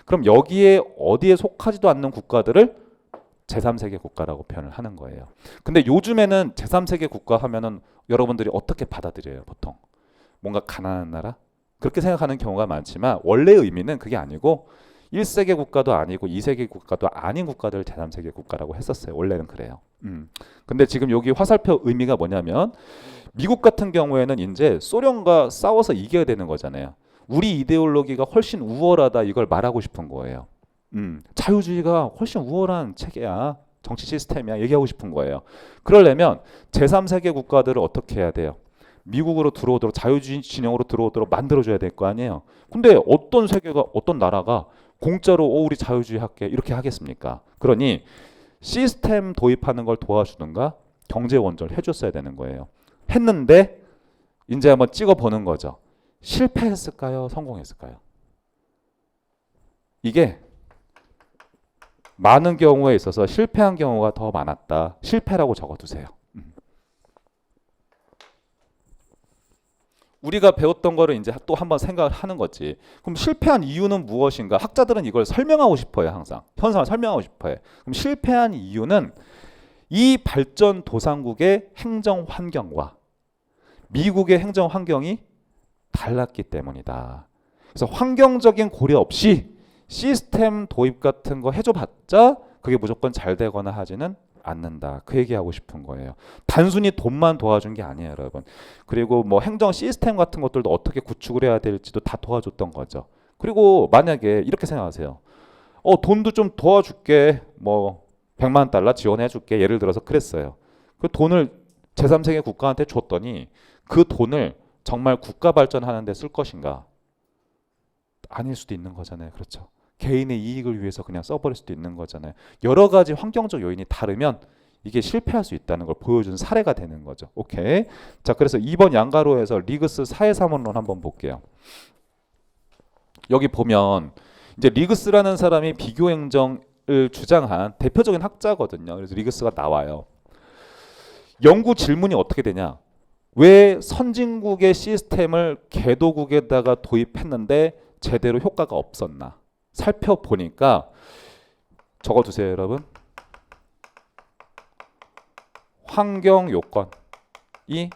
S1: 그럼 여기에 어디에 속하지도 않는 국가들을 제3세계 국가라고 표현을 하는 거예요. 근데 요즘에는 제3세계 국가 하면은 여러분들이 어떻게 받아들여요, 보통? 뭔가 가난한 나라? 그렇게 생각하는 경우가 많지만 원래 의미는 그게 아니고 1세계 국가도 아니고 2세계 국가도 아닌 국가들을 제3세계 국가라고 했었어요. 원래는 그래요. 근데 지금 여기 화살표 의미가 뭐냐면 미국 같은 경우에는 이제 소련과 싸워서 이겨야 되는 거잖아요. 우리 이데올로기가 훨씬 우월하다 이걸 말하고 싶은 거예요. 자유주의가 훨씬 우월한 체계야. 정치 시스템이야. 얘기하고 싶은 거예요. 그러려면 제3세계 국가들을 어떻게 해야 돼요? 미국으로 들어오도록 자유주의 진영으로 들어오도록 만들어줘야 될 거 아니에요. 근데 어떤 세계가 어떤 나라가 공짜로 우리 자유주의 할게 이렇게 하겠습니까? 그러니 시스템 도입하는 걸 도와주든가 경제 원조를 해줬어야 되는 거예요. 했는데 이제 한번 찍어보는 거죠. 실패했을까요? 성공했을까요? 이게 많은 경우에 있어서 실패한 경우가 더 많았다. 실패라고 적어두세요. 우리가 배웠던 거를 이제 또 한번 생각을 하는 거지. 그럼 실패한 이유는 무엇인가? 학자들은 이걸 설명하고 싶어요. 항상 현상을 설명하고 싶어요. 그럼 실패한 이유는 이 발전 도상국의 행정 환경과 미국의 행정 환경이 달랐기 때문이다. 그래서 환경적인 고려 없이 시스템 도입 같은 거 해줘봤자 그게 무조건 잘 되거나 하지는 않는다. 그 얘기하고 싶은 거예요. 단순히 돈만 도와준 게 아니에요, 여러분. 그리고 뭐 행정 시스템 같은 것들도 어떻게 구축을 해야 될지도 다 도와줬던 거죠. 그리고 만약에 이렇게 생각하세요. 돈도 좀 도와줄게. 뭐 100만 원 달러 지원해 줄게. 예를 들어서 그랬어요. 그 돈을 제3세계 국가한테 줬더니 그 돈을 정말 국가 발전하는 데 쓸 것인가? 아닐 수도 있는 거잖아요. 그렇죠? 개인의 이익을 위해서 그냥 써버릴 수도 있는 거잖아요. 여러 가지 환경적 요인이 다르면 이게 실패할 수 있다는 걸 보여준 사례가 되는 거죠. 오케이. 자, 그래서 2번 양가로에서 리그스 사회사문론 한번 볼게요. 여기 보면 이제 리그스라는 사람이 비교행정을 주장한 대표적인 학자거든요. 그래서 리그스가 나와요. 연구 질문이 어떻게 되냐? 왜 선진국의 시스템을 개도국에다가 도입했는데 제대로 효과가 없었나 살펴보니까 적어두세요 여러분. 환경 요건이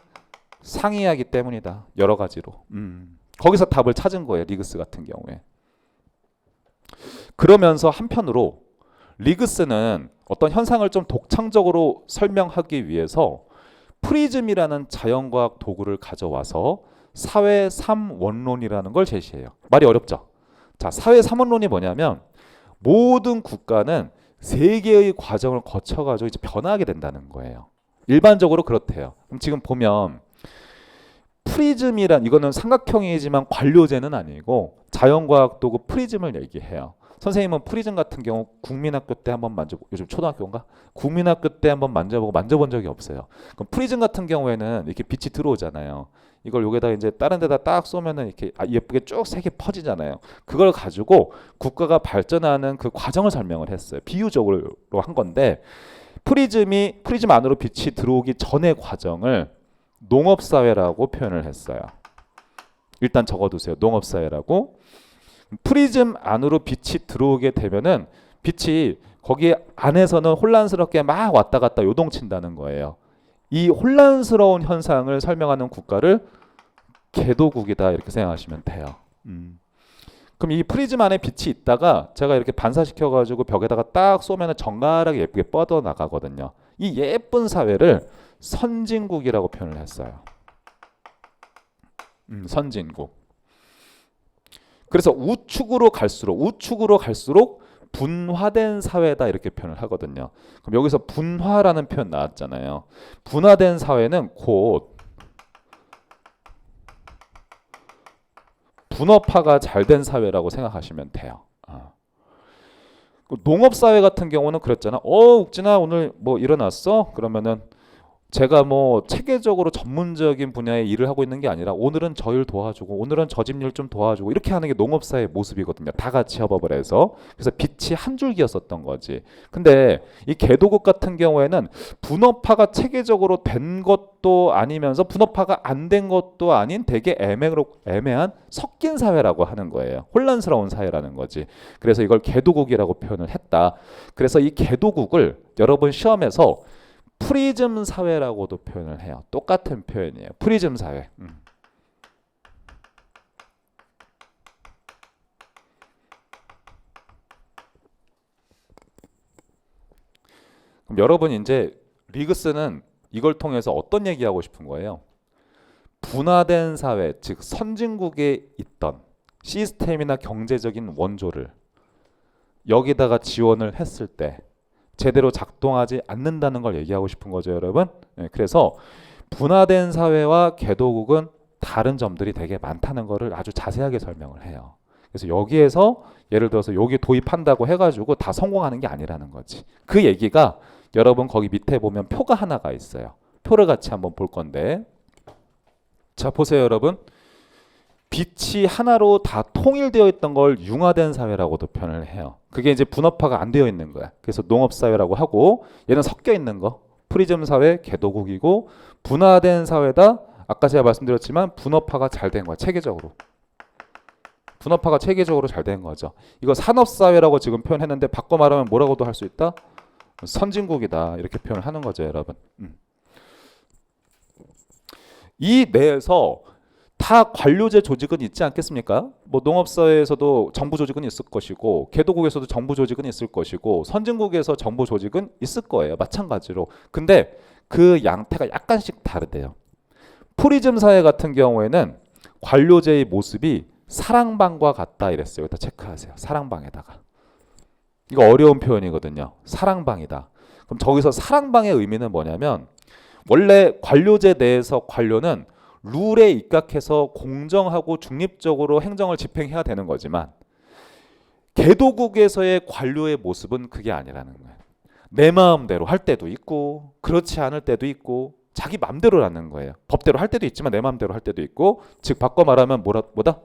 S1: 상이하기 때문이다. 여러 가지로. 거기서 답을 찾은 거예요. 리그스 같은 경우에. 그러면서 한편으로 리그스는 어떤 현상을 좀 독창적으로 설명하기 위해서 프리즘이라는 자연과학 도구를 가져와서 사회 3원론이라는 걸 제시해요. 말이 어렵죠? 자, 사회 3원론이 뭐냐면 모든 국가는 세 개의 과정을 거쳐가지고 이제 변화하게 된다는 거예요. 일반적으로 그렇대요. 그럼 지금 보면 프리즘이란 이거는 삼각형이지만 관료제는 아니고 자연과학 도구 프리즘을 얘기해요. 선생님은 프리즘 같은 경우 국민학교 때 한번 만져보고 요즘 초등학교인가? 국민학교 때 한번 만져보고 만져본 적이 없어요. 그럼 프리즘 같은 경우에는 이렇게 빛이 들어오잖아요. 이걸 여기다가 이제 다른 데다 딱 쏘면은 이렇게 예쁘게 쭉 색이 퍼지잖아요. 그걸 가지고 국가가 발전하는 그 과정을 설명을 했어요. 비유적으로 한 건데 프리즘 안으로 빛이 들어오기 전의 과정을 농업사회라고 표현을 했어요. 일단 적어두세요. 농업사회라고. 프리즘 안으로 빛이 들어오게 되면은 빛이 거기 안에서는 혼란스럽게 막 왔다 갔다 요동친다는 거예요. 이 혼란스러운 현상을 설명하는 국가를 개도국이다 이렇게 생각하시면 돼요. 그럼 이 프리즘 안에 빛이 있다가 제가 이렇게 반사시켜 가지고 벽에다가 딱 쏘면은 정갈하게 예쁘게 뻗어 나가거든요. 이 예쁜 사회를 선진국이라고 표현을 했어요. 선진국. 그래서 우측으로 갈수록 분화된 사회다 이렇게 표현을 하거든요. 그럼 여기서 분화라는 표현 나왔잖아요. 분화된 사회는 곧 분업화가 잘 된 사회라고 생각하시면 돼요. 농업사회 같은 경우는 그랬잖아. 욱진아 오늘 뭐 일어났어? 그러면은 제가 뭐 체계적으로 전문적인 분야의 일을 하고 있는 게 아니라 오늘은 저 일 도와주고 오늘은 저 집 일 좀 도와주고 이렇게 하는 게 농업사의 모습이거든요. 다 같이 협업을 해서. 그래서 빛이 한 줄기였었던 거지. 근데 이 개도국 같은 경우에는 분업화가 체계적으로 된 것도 아니면서 분업화가 안 된 것도 아닌 되게 애매한 섞인 사회라고 하는 거예요. 혼란스러운 사회라는 거지. 그래서 이걸 개도국이라고 표현을 했다. 그래서 이 개도국을 여러분 시험에서 프리즘 사회라고도 표현을 해요. 똑같은 표현이에요. 프리즘 사회. 그럼 여러분 이제 리그스는 이걸 통해서 어떤 얘기하고 싶은 거예요? 분화된 사회, 즉 선진국에 있던 시스템이나 경제적인 원조를 여기다가 지원을 했을 때 제대로 작동하지 않는다는 걸 얘기하고 싶은 거죠, 여러분. 네, 그래서 분화된 사회와 개도국은 다른 점들이 되게 많다는 거를 아주 자세하게 설명을 해요. 그래서 여기에서 예를 들어서 여기 도입한다고 해가지고 다 성공하는 게 아니라는 거지. 그 얘기가 여러분 거기 밑에 보면 표가 하나가 있어요. 표를 같이 한번 볼 건데, 자 보세요, 여러분. 빛이 하나로 다 통일되어 있던 걸 융화된 사회라고도 표현을 해요. 그게 이제 분업화가 안 되어 있는 거야. 그래서 농업사회라고 하고 얘는 섞여 있는 거. 프리즘 사회, 개도국이고 분화된 사회다. 아까 제가 말씀드렸지만 분업화가 잘 된 거야. 체계적으로. 분업화가 체계적으로 잘 된 거죠. 이거 산업사회라고 지금 표현했는데 바꿔 말하면 뭐라고도 할 수 있다? 선진국이다. 이렇게 표현을 하는 거죠, 여러분. 이 내에서 다 관료제 조직은 있지 않겠습니까? 뭐 농업사회에서도 정부 조직은 있을 것이고 개도국에서도 정부 조직은 있을 것이고 선진국에서 정부 조직은 있을 거예요. 마찬가지로. 근데 그 양태가 약간씩 다르대요. 프리즘 사회 같은 경우에는 관료제의 모습이 사랑방과 같다 이랬어요. 여기다 체크하세요. 사랑방에다가. 이거 어려운 표현이거든요. 사랑방이다. 그럼 저기서 사랑방의 의미는 뭐냐면 원래 관료제 내에서 관료는 룰에 입각해서 공정하고 중립적으로 행정을 집행해야 되는 거지만 개도국에서의 관료의 모습은 그게 아니라는 거예요. 내 마음대로 할 때도 있고 그렇지 않을 때도 있고 자기 마음대로라는 거예요. 법대로 할 때도 있지만 내 마음대로 할 때도 있고 즉 바꿔 말하면 뭐다?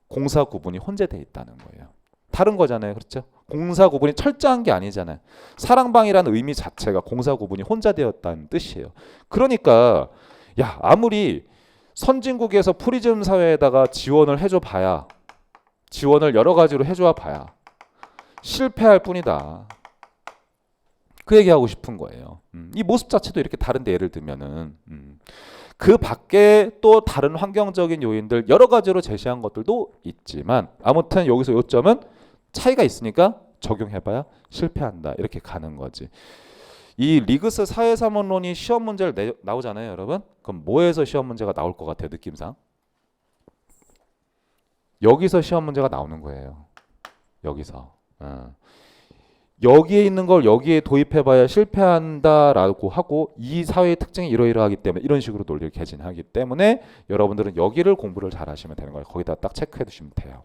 S1: 공사 구분이 혼재되어 있다는 거예요. 다른 거잖아요. 그렇죠? 공사 구분이 철저한 게 아니잖아요. 사랑방이라는 의미 자체가 공사 구분이 혼자되었다는 뜻이에요. 그러니까 야, 아무리 선진국에서 프리즘 사회에다가 지원을 해줘 봐야, 지원을 여러 가지로 해줘 봐야 실패할 뿐이다. 그 얘기하고 싶은 거예요. 이 모습 자체도 이렇게 다른데 예를 들면은 그 밖에 또 다른 환경적인 요인들 여러 가지로 제시한 것들도 있지만 아무튼 여기서 요점은 차이가 있으니까 적용해봐야 실패한다. 이렇게 가는 거지. 이 리그스 사회사문론이 시험 문제를 나오잖아요, 여러분. 그럼 뭐에서 시험 문제가 나올 것 같아요, 느낌상? 여기서 시험 문제가 나오는 거예요. 여기서. 여기에 있는 걸 여기에 도입해봐야 실패한다라고 하고 이 사회의 특징이 이러이러하기 때문에 이런 식으로 논리를 개진하기 때문에 여러분들은 여기를 공부를 잘 하시면 되는 거예요. 거기다 딱 체크해 두시면 돼요.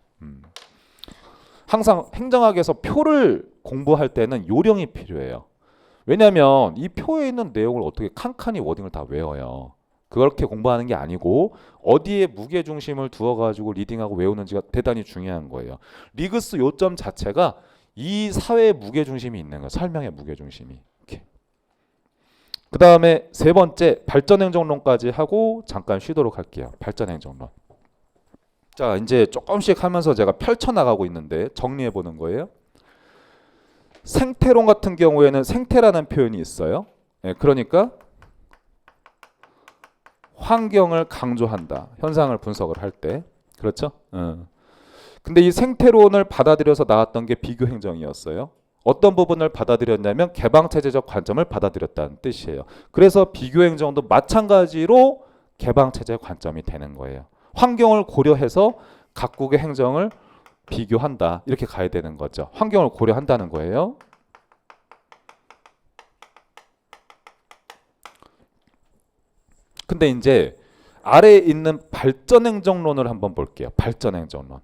S1: 항상 행정학에서 표를 공부할 때는 요령이 필요해요. 왜냐하면 이 표에 있는 내용을 어떻게 칸칸이 워딩을 다 외워요. 그렇게 공부하는 게 아니고 어디에 무게중심을 두어가지고 리딩하고 외우는지가 대단히 중요한 거예요. 리그스 요점 자체가 이 사회의 무게중심이 있는 거예요. 설명의 무게중심이. 그 다음에 세 번째 발전행정론까지 하고 잠깐 쉬도록 할게요. 발전행정론. 자, 이제 조금씩 하면서 제가 펼쳐나가고 있는데 정리해 보는 거예요. 생태론 같은 경우에는 생태라는 표현이 있어요. 그러니까 환경을 강조한다. 현상을 분석을 할 때. 그렇죠? 근데 이 생태론을 받아들여서 나왔던 게 비교행정이었어요. 어떤 부분을 받아들였냐면 개방체제적 관점을 받아들였다는 뜻이에요. 그래서 비교행정도 마찬가지로 개방체제 관점이 되는 거예요. 환경을 고려해서 각국의 행정을 비교한다. 이렇게 가야 되는 거죠. 환경을 고려한다는 거예요. 근데 이제 아래에 있는 발전행정론을 한번 볼게요. 발전행정론.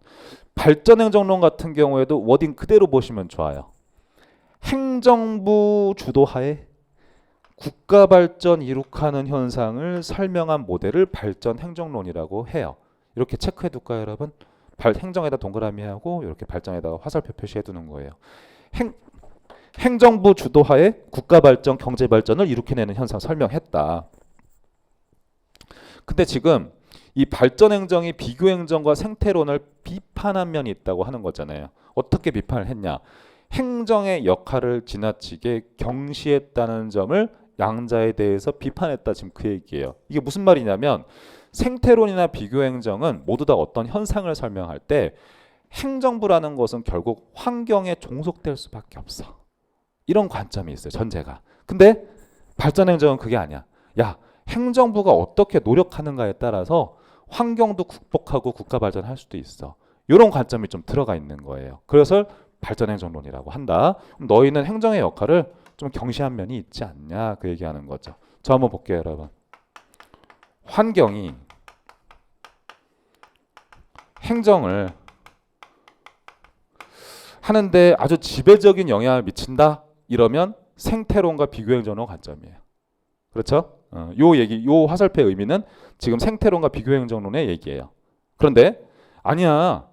S1: 발전행정론 같은 경우에도 워딩 그대로 보시면 좋아요. 행정부 주도하에 국가 발전 이룩하는 현상을 설명한 모델을 발전행정론이라고 해요. 이렇게 체크해 둘까요, 여러분? 행정에다 동그라미 하고 이렇게 발전에다가 화살표 표시해 두는 거예요. 행정부 주도하에 국가 발전, 경제 발전을 이룩해내는 현상 설명했다. 근데 지금 이 발전행정이 비교행정과 생태론을 비판한 면이 있다고 하는 거잖아요. 어떻게 비판을 했냐? 행정의 역할을 지나치게 경시했다는 점을 양자에 대해서 비판했다. 지금 그 얘기예요. 이게 무슨 말이냐면 생태론이나 비교행정은 모두 다 어떤 현상을 설명할 때 행정부라는 것은 결국 환경에 종속될 수밖에 없어. 이런 관점이 있어요. 전제가. 근데 발전행정은 그게 아니야. 야, 행정부가 어떻게 노력하는가에 따라서 환경도 극복하고 국가 발전할 수도 있어. 이런 관점이 좀 들어가 있는 거예요. 그래서 발전행정론이라고 한다. 그럼 너희는 행정의 역할을 좀 경시한 면이 있지 않냐 그 얘기하는 거죠. 저 한번 볼게요, 여러분. 환경이 행정을 하는데 아주 지배적인 영향을 미친다? 이러면 생태론과 비교행정론 관점이에요. 그렇죠? 요 화살표의 의미는 지금 생태론과 비교행정론의 얘기예요. 그런데 아니야.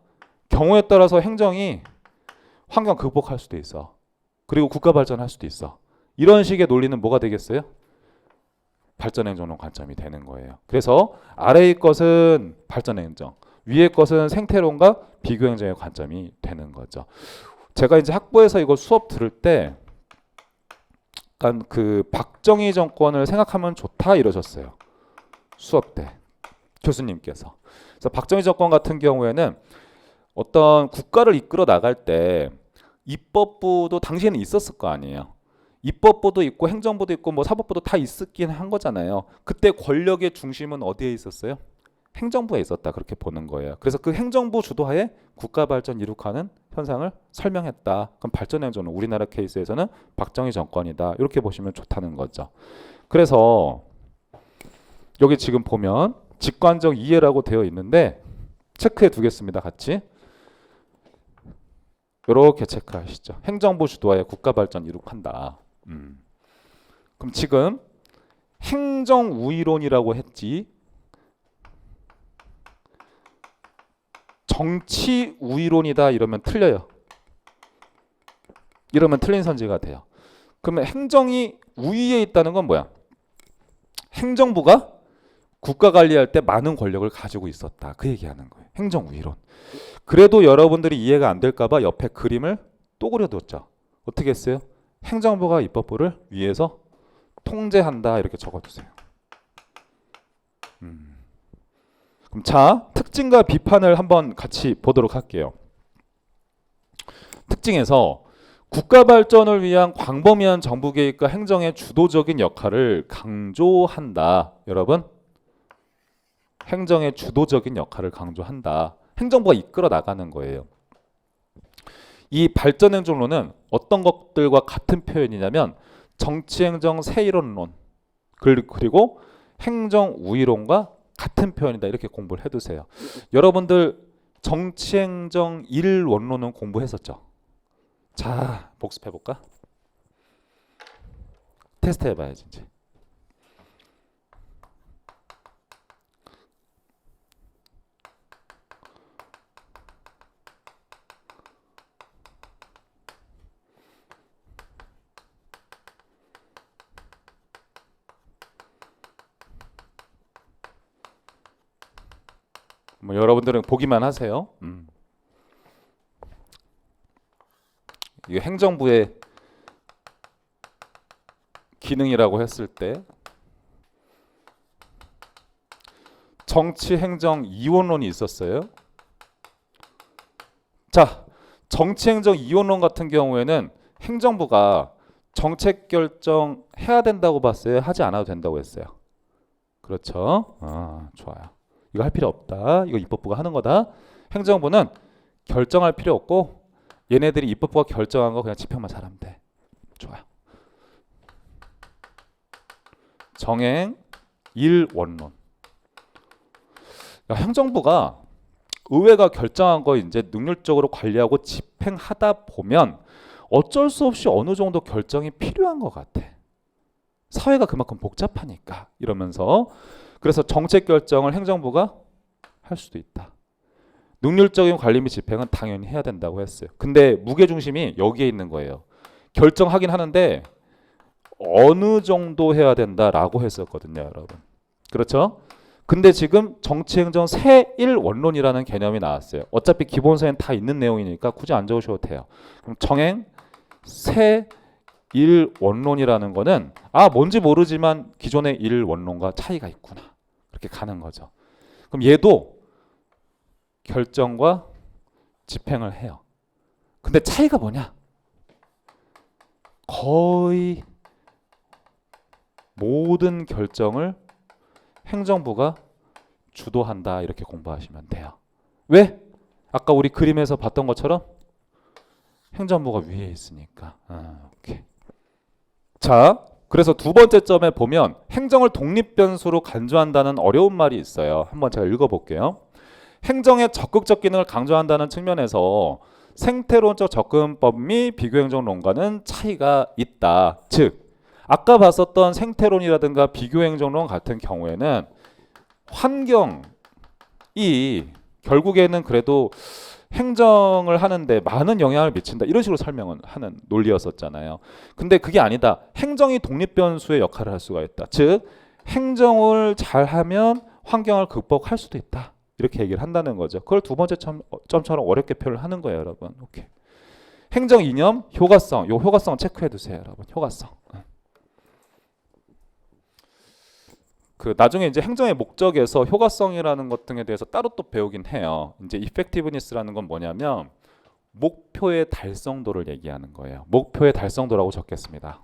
S1: 경우에 따라서 행정이 환경 극복할 수도 있어. 그리고 국가 발전할 수도 있어. 이런 식의 논리는 뭐가 되겠어요? 발전행정론 관점이 되는 거예요. 그래서 아래의 것은 발전행정, 위의 것은 생태론과 비교행정의 관점이 되는 거죠. 제가 이제 학부에서 이거 수업 들을 때 약간 그 박정희 정권을 생각하면 좋다 이러셨어요. 수업 때 교수님께서. 그래서 박정희 정권 같은 경우에는 어떤 국가를 이끌어 나갈 때 입법부도 당시에는 있었을 거 아니에요. 입법부도 있고 행정부도 있고 뭐 사법부도 다 있었긴 한 거잖아요. 그때 권력의 중심은 어디에 있었어요? 행정부에 있었다 그렇게 보는 거예요. 그래서 그 행정부 주도하에 국가 발전 이룩하는 현상을 설명했다. 그럼 발전행정은 우리나라 케이스에서는 박정희 정권이다. 이렇게 보시면 좋다는 거죠. 그래서 여기 지금 보면 직관적 이해라고 되어 있는데 체크해 두겠습니다. 같이. 이렇게 체크하시죠. 행정부 주도하에 국가 발전 이룩한다. 그럼 지금 행정우위론이라고 했지 정치우위론이다 이러면 틀려요. 이러면 틀린 선지가 돼요. 그러면 행정이 우위에 있다는 건 뭐야? 행정부가 국가 관리할 때 많은 권력을 가지고 있었다. 그 얘기하는 거예요. 행정우위론. 그래도 여러분들이 이해가 안 될까 봐 옆에 그림을 또 그려뒀죠. 어떻게 했어요? 행정부가 입법부를 위에서 통제한다 이렇게 적어두세요. 그럼 자, 특징과 비판을 한번 같이 보도록 할게요. 특징에서 국가 발전을 위한 광범위한 정부 개입과 행정의 주도적인 역할을 강조한다. 여러분, 행정의 주도적인 역할을 강조한다. 행정부가 이끌어 나가는 거예요. 이 발전행정론은 어떤 것들과 같은 표현이냐면 정치행정 세이론론 그리고 행정우위론과 같은 표현이다. 이렇게 공부를 해두세요. 여러분들 정치행정 1원론은 공부했었죠? 자, 복습해볼까? 테스트 해봐야지 이제. 뭐 여러분들은 보기만 하세요. 이게 행정부의 기능이라고 했을 때 정치 행정 이원론이 있었어요. 자, 정치 행정 이원론 같은 경우에는 행정부가 정책 결정 해야 된다고 봤어요? 하지 않아도 된다고 했어요? 그렇죠. 좋아요. 이거 할 필요 없다. 이거 입법부가 하는 거다. 행정부는 결정할 필요 없고 얘네들이 입법부가 결정한 거 그냥 집행만 잘하면 돼. 좋아요. 정행 1원론. 행정부가 의회가 결정한 거 이제 능률적으로 관리하고 집행하다 보면 어쩔 수 없이 어느 정도 결정이 필요한 것 같아. 사회가 그만큼 복잡하니까 이러면서 그래서 정책 결정을 행정부가 할 수도 있다. 능률적인 관리 및 집행은 당연히 해야 된다고 했어요. 근데 무게중심이 여기에 있는 거예요. 결정하긴 하는데 어느 정도 해야 된다라고 했었거든요, 여러분. 그렇죠? 근데 지금 정치행정 세일원론이라는 개념이 나왔어요. 어차피 기본서엔 다 있는 내용이니까 굳이 안 적으셔도 돼요. 그럼 정행 세일원론이라는 거는 뭔지 모르지만 기존의 일원론과 차이가 있구나. 그렇게 가는 거죠. 그럼 얘도 결정과 집행을 해요. 근데 차이가 뭐냐? 거의 모든 결정을 행정부가 주도한다. 이렇게 공부하시면 돼요. 왜? 아까 우리 그림에서 봤던 것처럼 행정부가 위에 있으니까. 오케이. 자, 그래서 두 번째 점에 보면 행정을 독립 변수로 간주한다는 어려운 말이 있어요. 한번 제가 읽어볼게요. 행정의 적극적 기능을 강조한다는 측면에서 생태론적 접근법 및 비교행정론과는 차이가 있다. 즉, 아까 봤었던 생태론이라든가 비교행정론 같은 경우에는 환경이 결국에는 그래도 행정을 하는데 많은 영향을 미친다. 이런 식으로 설명을 하는 논리였었잖아요. 근데 그게 아니다. 행정이 독립변수의 역할을 할 수가 있다. 즉, 행정을 잘하면 환경을 극복할 수도 있다. 이렇게 얘기를 한다는 거죠. 그걸 두 번째 점처럼 어렵게 표현을 하는 거예요, 여러분. 오케이. 행정 이념, 효과성. 요 효과성 체크해 두세요, 여러분. 효과성. 그 나중에 이제 행정의 목적에서 효과성이라는 것 등에 대해서 따로 또 배우긴 해요. 이제 effectiveness라는 건 뭐냐면 목표의 달성도를 얘기하는 거예요. 목표의 달성도라고 적겠습니다.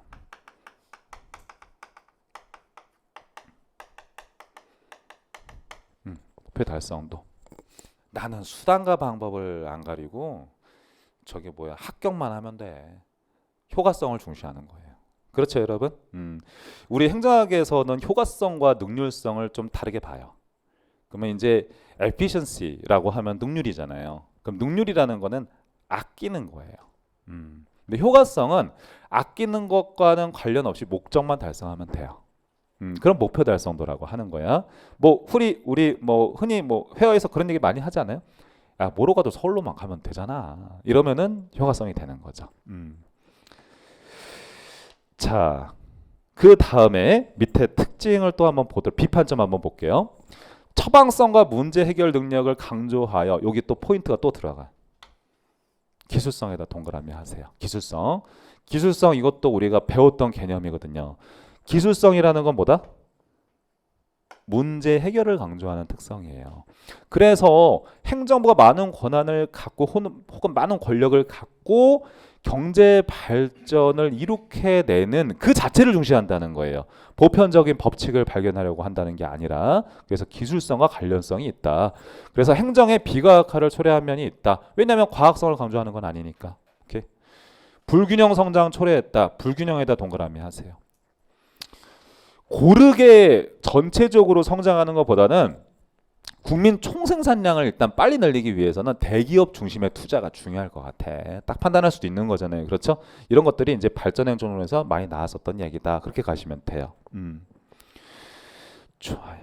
S1: 목표의 달성도. 나는 수단과 방법을 안 가리고 저게 뭐야 합격만 하면 돼. 효과성을 중시하는 거예요. 그렇죠, 여러분? 우리 행정학에서는 효과성과 능률성을 좀 다르게 봐요. 그러면 이제 efficiency라고 하면 능률이잖아요. 그럼 능률이라는 거는 아끼는 거예요. 근데 효과성은 아끼는 것과는 관련 없이 목적만 달성하면 돼요. 그럼 목표 달성도라고 하는 거야. 뭐 우리 뭐 흔히 뭐 회화에서 그런 얘기 많이 하지 않아요? 뭐로 가도 서울로만 가면 되잖아. 이러면은 효과성이 되는 거죠. 자, 그 다음에 밑에 특징을 또 한번 보도록 비판점 한번 볼게요. 처방성과 문제 해결 능력을 강조하여 여기 또 포인트가 또 들어가요. 기술성에다 동그라미 하세요. 기술성. 기술성 이것도 우리가 배웠던 개념이거든요. 기술성이라는 건 뭐다? 문제 해결을 강조하는 특성이에요. 그래서 행정부가 많은 권한을 갖고 혹은 많은 권력을 갖고 경제 발전을 이룩해내는 그 자체를 중시한다는 거예요. 보편적인 법칙을 발견하려고 한다는 게 아니라 그래서 기술성과 관련성이 있다. 그래서 행정의 비과학화를 초래한 면이 있다. 왜냐하면 과학성을 강조하는 건 아니니까. 오케이? 불균형 성장 초래했다. 불균형에다 동그라미 하세요. 고르게 전체적으로 성장하는 것보다는 국민 총생산량을 일단 빨리 늘리기 위해서는 대기업 중심의 투자가 중요할 것 같아. 딱 판단할 수도 있는 거잖아요. 그렇죠? 이런 것들이 이제 발전행정론에서 많이 나왔었던 얘기다. 그렇게 가시면 돼요. 좋아요.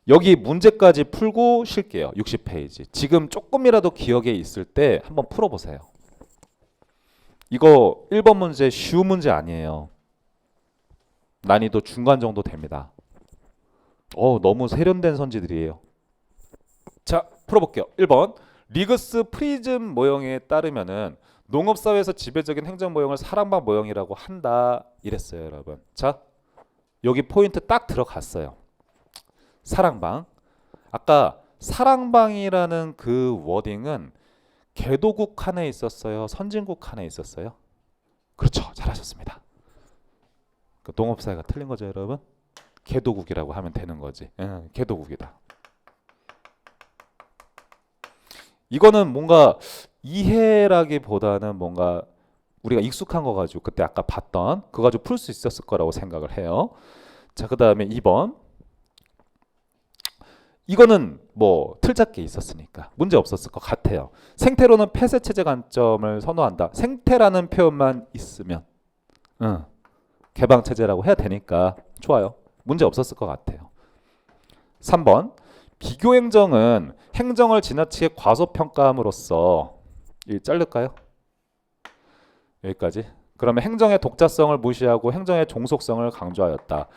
S1: 여기 문제까지 풀고 쉴게요. 60페이지. 지금 조금이라도 기억에 있을 때 한번 풀어보세요. 이거 1번 문제 쉬운 문제 아니에요. 난이도 중간 정도 됩니다. 너무 세련된 선지들이에요. 자, 풀어볼게요. 1번 리그스 프리즘 모형에 따르면은 농업사회에서 지배적인 행정 모형을 사랑방 모형이라고 한다 이랬어요, 여러분. 자, 여기 포인트 딱 들어갔어요. 사랑방. 아까 사랑방이라는 그 워딩은 개도국 칸에 있었어요, 선진국 칸에 있었어요? 그렇죠, 잘하셨습니다. 그 농업사회가 틀린 거죠, 여러분? 개도국이라고 하면 되는 거지. 개도국이다. 이거는 뭔가 이해라기보다는 뭔가 우리가 익숙한 거 가지고 그때 아까 봤던 그거 가지고 풀 수 있었을 거라고 생각을 해요. 자, 그 다음에 2번. 이거는 뭐 틀잡기 있었으니까 문제 없었을 것 같아요. 생태로는 폐쇄체제 관점을 선호한다. 생태라는 표현만 있으면 개방체제라고 해야 되니까 좋아요. 문제 없었을 것 같아요. 3번. 비교행정은 행정을 지나치게 과소평가함으로써 자를까요? 여기까지. 그러면 행정의 독자성을 무시하고 행정의 종속성을 강조하였다.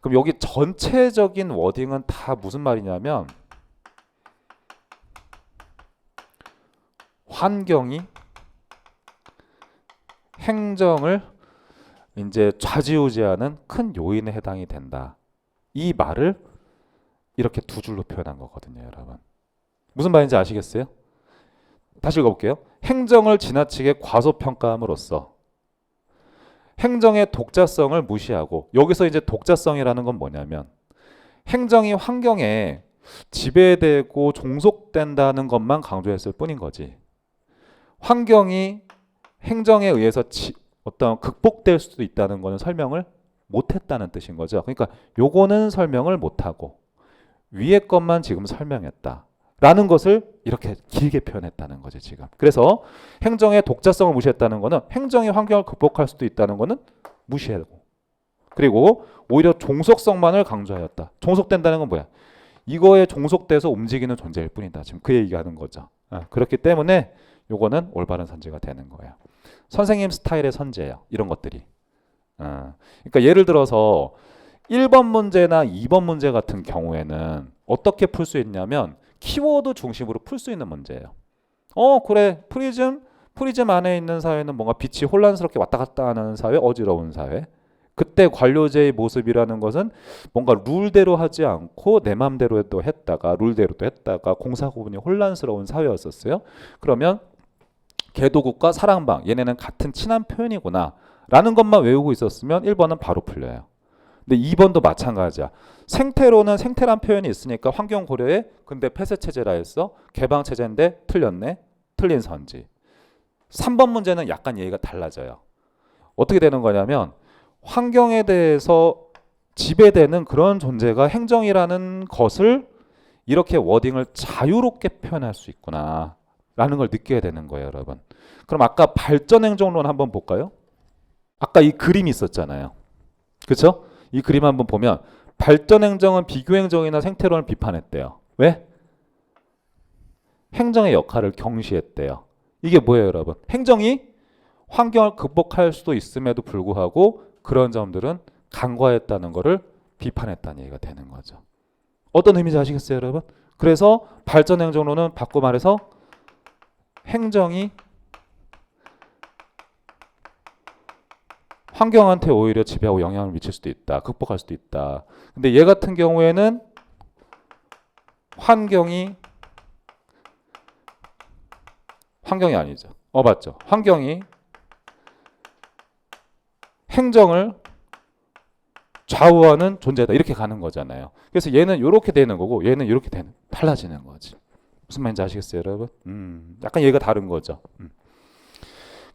S1: 그럼 여기 전체적인 워딩은 다 무슨 말이냐면 환경이 행정을 이제 좌지우지하는 큰 요인에 해당이 된다. 이 말을 이렇게 두 줄로 표현한 거거든요, 여러분. 무슨 말인지 아시겠어요? 다시 읽어볼게요. 행정을 지나치게 과소평가함으로써 행정의 독자성을 무시하고, 여기서 이제 독자성이라는 건 뭐냐면 행정이 환경에 지배되고 종속된다는 것만 강조했을 뿐인 거지, 환경이 행정에 의해서 어떤 극복될 수도 있다는 거는 설명을 못했다는 뜻인 거죠. 그러니까 요거는 설명을 못하고 위에 것만 지금 설명했다 라는 것을 이렇게 길게 표현했다는 거죠, 지금. 그래서 행정의 독자성을 무시했다는 거는 행정이 환경을 극복할 수도 있다는 거는 무시하고, 그리고 오히려 종속성만을 강조하였다. 종속된다는 건 뭐야? 이거에 종속돼서 움직이는 존재일 뿐이다. 지금 그 얘기하는 거죠. 그렇기 때문에 요거는 올바른 선지가 되는 거예요. 선생님 스타일의 선지예요, 이런 것들이. 그러니까 예를 들어서 1번 문제나 2번 문제 같은 경우에는 어떻게 풀 수 있냐면 키워드 중심으로 풀 수 있는 문제예요. 그래, 프리즘 안에 있는 사회는 뭔가 빛이 혼란스럽게 왔다 갔다 하는 사회, 어지러운 사회. 그때 관료제의 모습이라는 것은 뭔가 룰대로 하지 않고 내 맘대로 또 했다가 룰대로 또 했다가 공사 구분이 혼란스러운 사회였었어요. 그러면 개도국과 사랑방, 얘네는 같은 친한 표현이구나 라는 것만 외우고 있었으면 1번은 바로 풀려요. 근데 2번도 마찬가지야. 생태로는 생태란 표현이 있으니까 환경 고려에 근데 폐쇄체제라 했어. 개방체제인데 틀렸네. 틀린 선지. 3번 문제는 약간 얘기가 달라져요. 어떻게 되는 거냐면 환경에 대해서 지배되는 그런 존재가 행정이라는 것을 이렇게 워딩을 자유롭게 표현할 수 있구나 라는 걸 느껴야 되는 거예요, 여러분. 그럼 아까 발전행정론 한번 볼까요? 아까 이 그림이 있었잖아요. 그렇죠? 이 그림 한번 보면 발전행정은 비교행정이나 생태론을 비판했대요. 왜? 행정의 역할을 경시했대요. 이게 뭐예요, 여러분? 행정이 환경을 극복할 수도 있음에도 불구하고 그런 점들은 간과했다는 거를 비판했다는 얘기가 되는 거죠. 어떤 의미인지 아시겠어요, 여러분? 그래서 발전 행정론은 바꿔 말해서 행정이 환경한테 오히려 지배하고 영향을 미칠 수도 있다. 극복할 수도 있다. 근데 얘 같은 경우에는 환경이 아니죠. 맞죠. 환경이 행정을 좌우하는 존재다. 이렇게 가는 거잖아요. 그래서 얘는 이렇게 되는 거고 얘는 이렇게 달라지는 거지. 무슨 말인지 아시겠어요, 여러분? 약간 얘가 다른 거죠.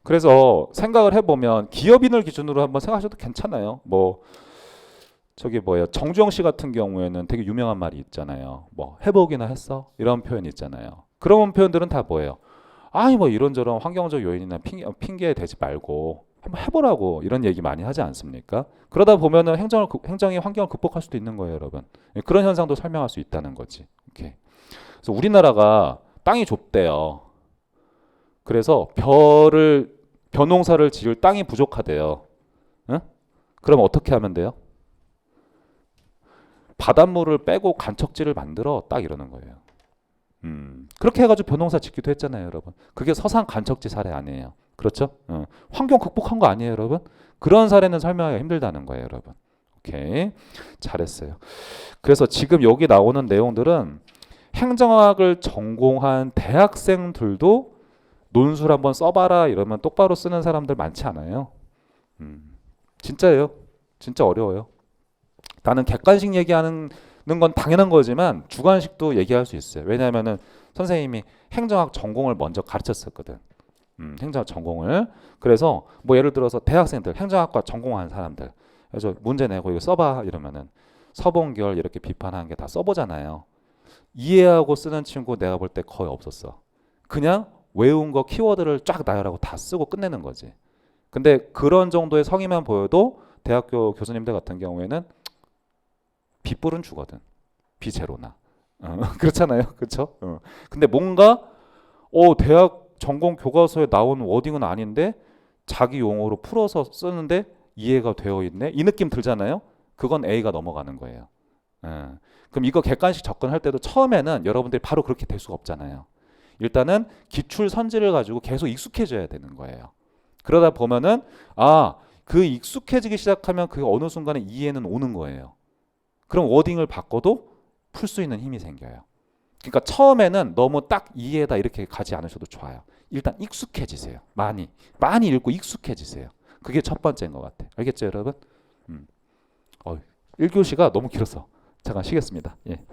S1: 그래서 생각을 해보면 기업인을 기준으로 한번 생각하셔도 괜찮아요. 뭐 저기 뭐예요, 정주영 씨 같은 경우에는 되게 유명한 말이 있잖아요. 뭐 해보기나 했어? 이런 표현이 있잖아요. 그런 표현들은 다 뭐예요? 아니 뭐 이런저런 환경적 요인이나 핑계 대지 말고 한번 해보라고 이런 얘기 많이 하지 않습니까? 그러다 보면은 행정이 환경을 극복할 수도 있는 거예요, 여러분. 그런 현상도 설명할 수 있다는 거지. 오케이. 그래서 우리나라가 땅이 좁대요. 그래서 벼농사를 지을 땅이 부족하대요. 응? 그럼 어떻게 하면 돼요? 바닷물을 빼고 간척지를 만들어 딱 이러는 거예요. 그렇게 해가지고 벼농사 짓기도 했잖아요, 여러분. 그게 서산 간척지 사례 아니에요. 그렇죠? 환경 극복한 거 아니에요, 여러분? 그런 사례는 설명하기가 힘들다는 거예요, 여러분. 오케이, 잘했어요. 그래서 지금 여기 나오는 내용들은 행정학을 전공한 대학생들도 논술 한번 써봐라 이러면 똑바로 쓰는 사람들 많지 않아요. 진짜예요. 진짜 어려워요. 나는 객관식 얘기하는 건 당연한 거지만 주관식도 얘기할 수 있어요. 왜냐하면은 선생님이 행정학 전공을 먼저 가르쳤었거든. 행정학 전공을. 그래서 뭐 예를 들어서 대학생들 행정학과 전공한 사람들 그래서 문제 내고 이거 써봐 이러면은 서본결 이렇게 비판하는 게 다 써보잖아요. 이해하고 쓰는 친구 내가 볼 때 거의 없었어. 그냥 외운 거 키워드를 쫙 나열하고 다 쓰고 끝내는 거지. 근데 그런 정도의 성의만 보여도 대학교 교수님들 같은 경우에는 B뿔은 주거든. B제로나. 그렇잖아요. 그렇죠? 근데 뭔가 대학 전공 교과서에 나온 워딩은 아닌데 자기 용어로 풀어서 쓰는데 이해가 되어 있네. 이 느낌 들잖아요. 그건 A가 넘어가는 거예요. 그럼 이거 객관식 접근할 때도 처음에는 여러분들이 바로 그렇게 될 수가 없잖아요. 일단은 기출 선지를 가지고 계속 익숙해져야 되는 거예요. 그러다 보면은 그 익숙해지기 시작하면 그 어느 순간에 이해는 오는 거예요. 그럼 워딩을 바꿔도 풀 수 있는 힘이 생겨요. 그러니까 처음에는 너무 딱 이해다 이렇게 가지 않으셔도 좋아요. 일단 익숙해지세요. 많이 읽고 익숙해지세요. 그게 첫 번째인 것 같아요. 알겠죠, 여러분? 1교시가 너무 길어서 잠깐 쉬겠습니다. 예.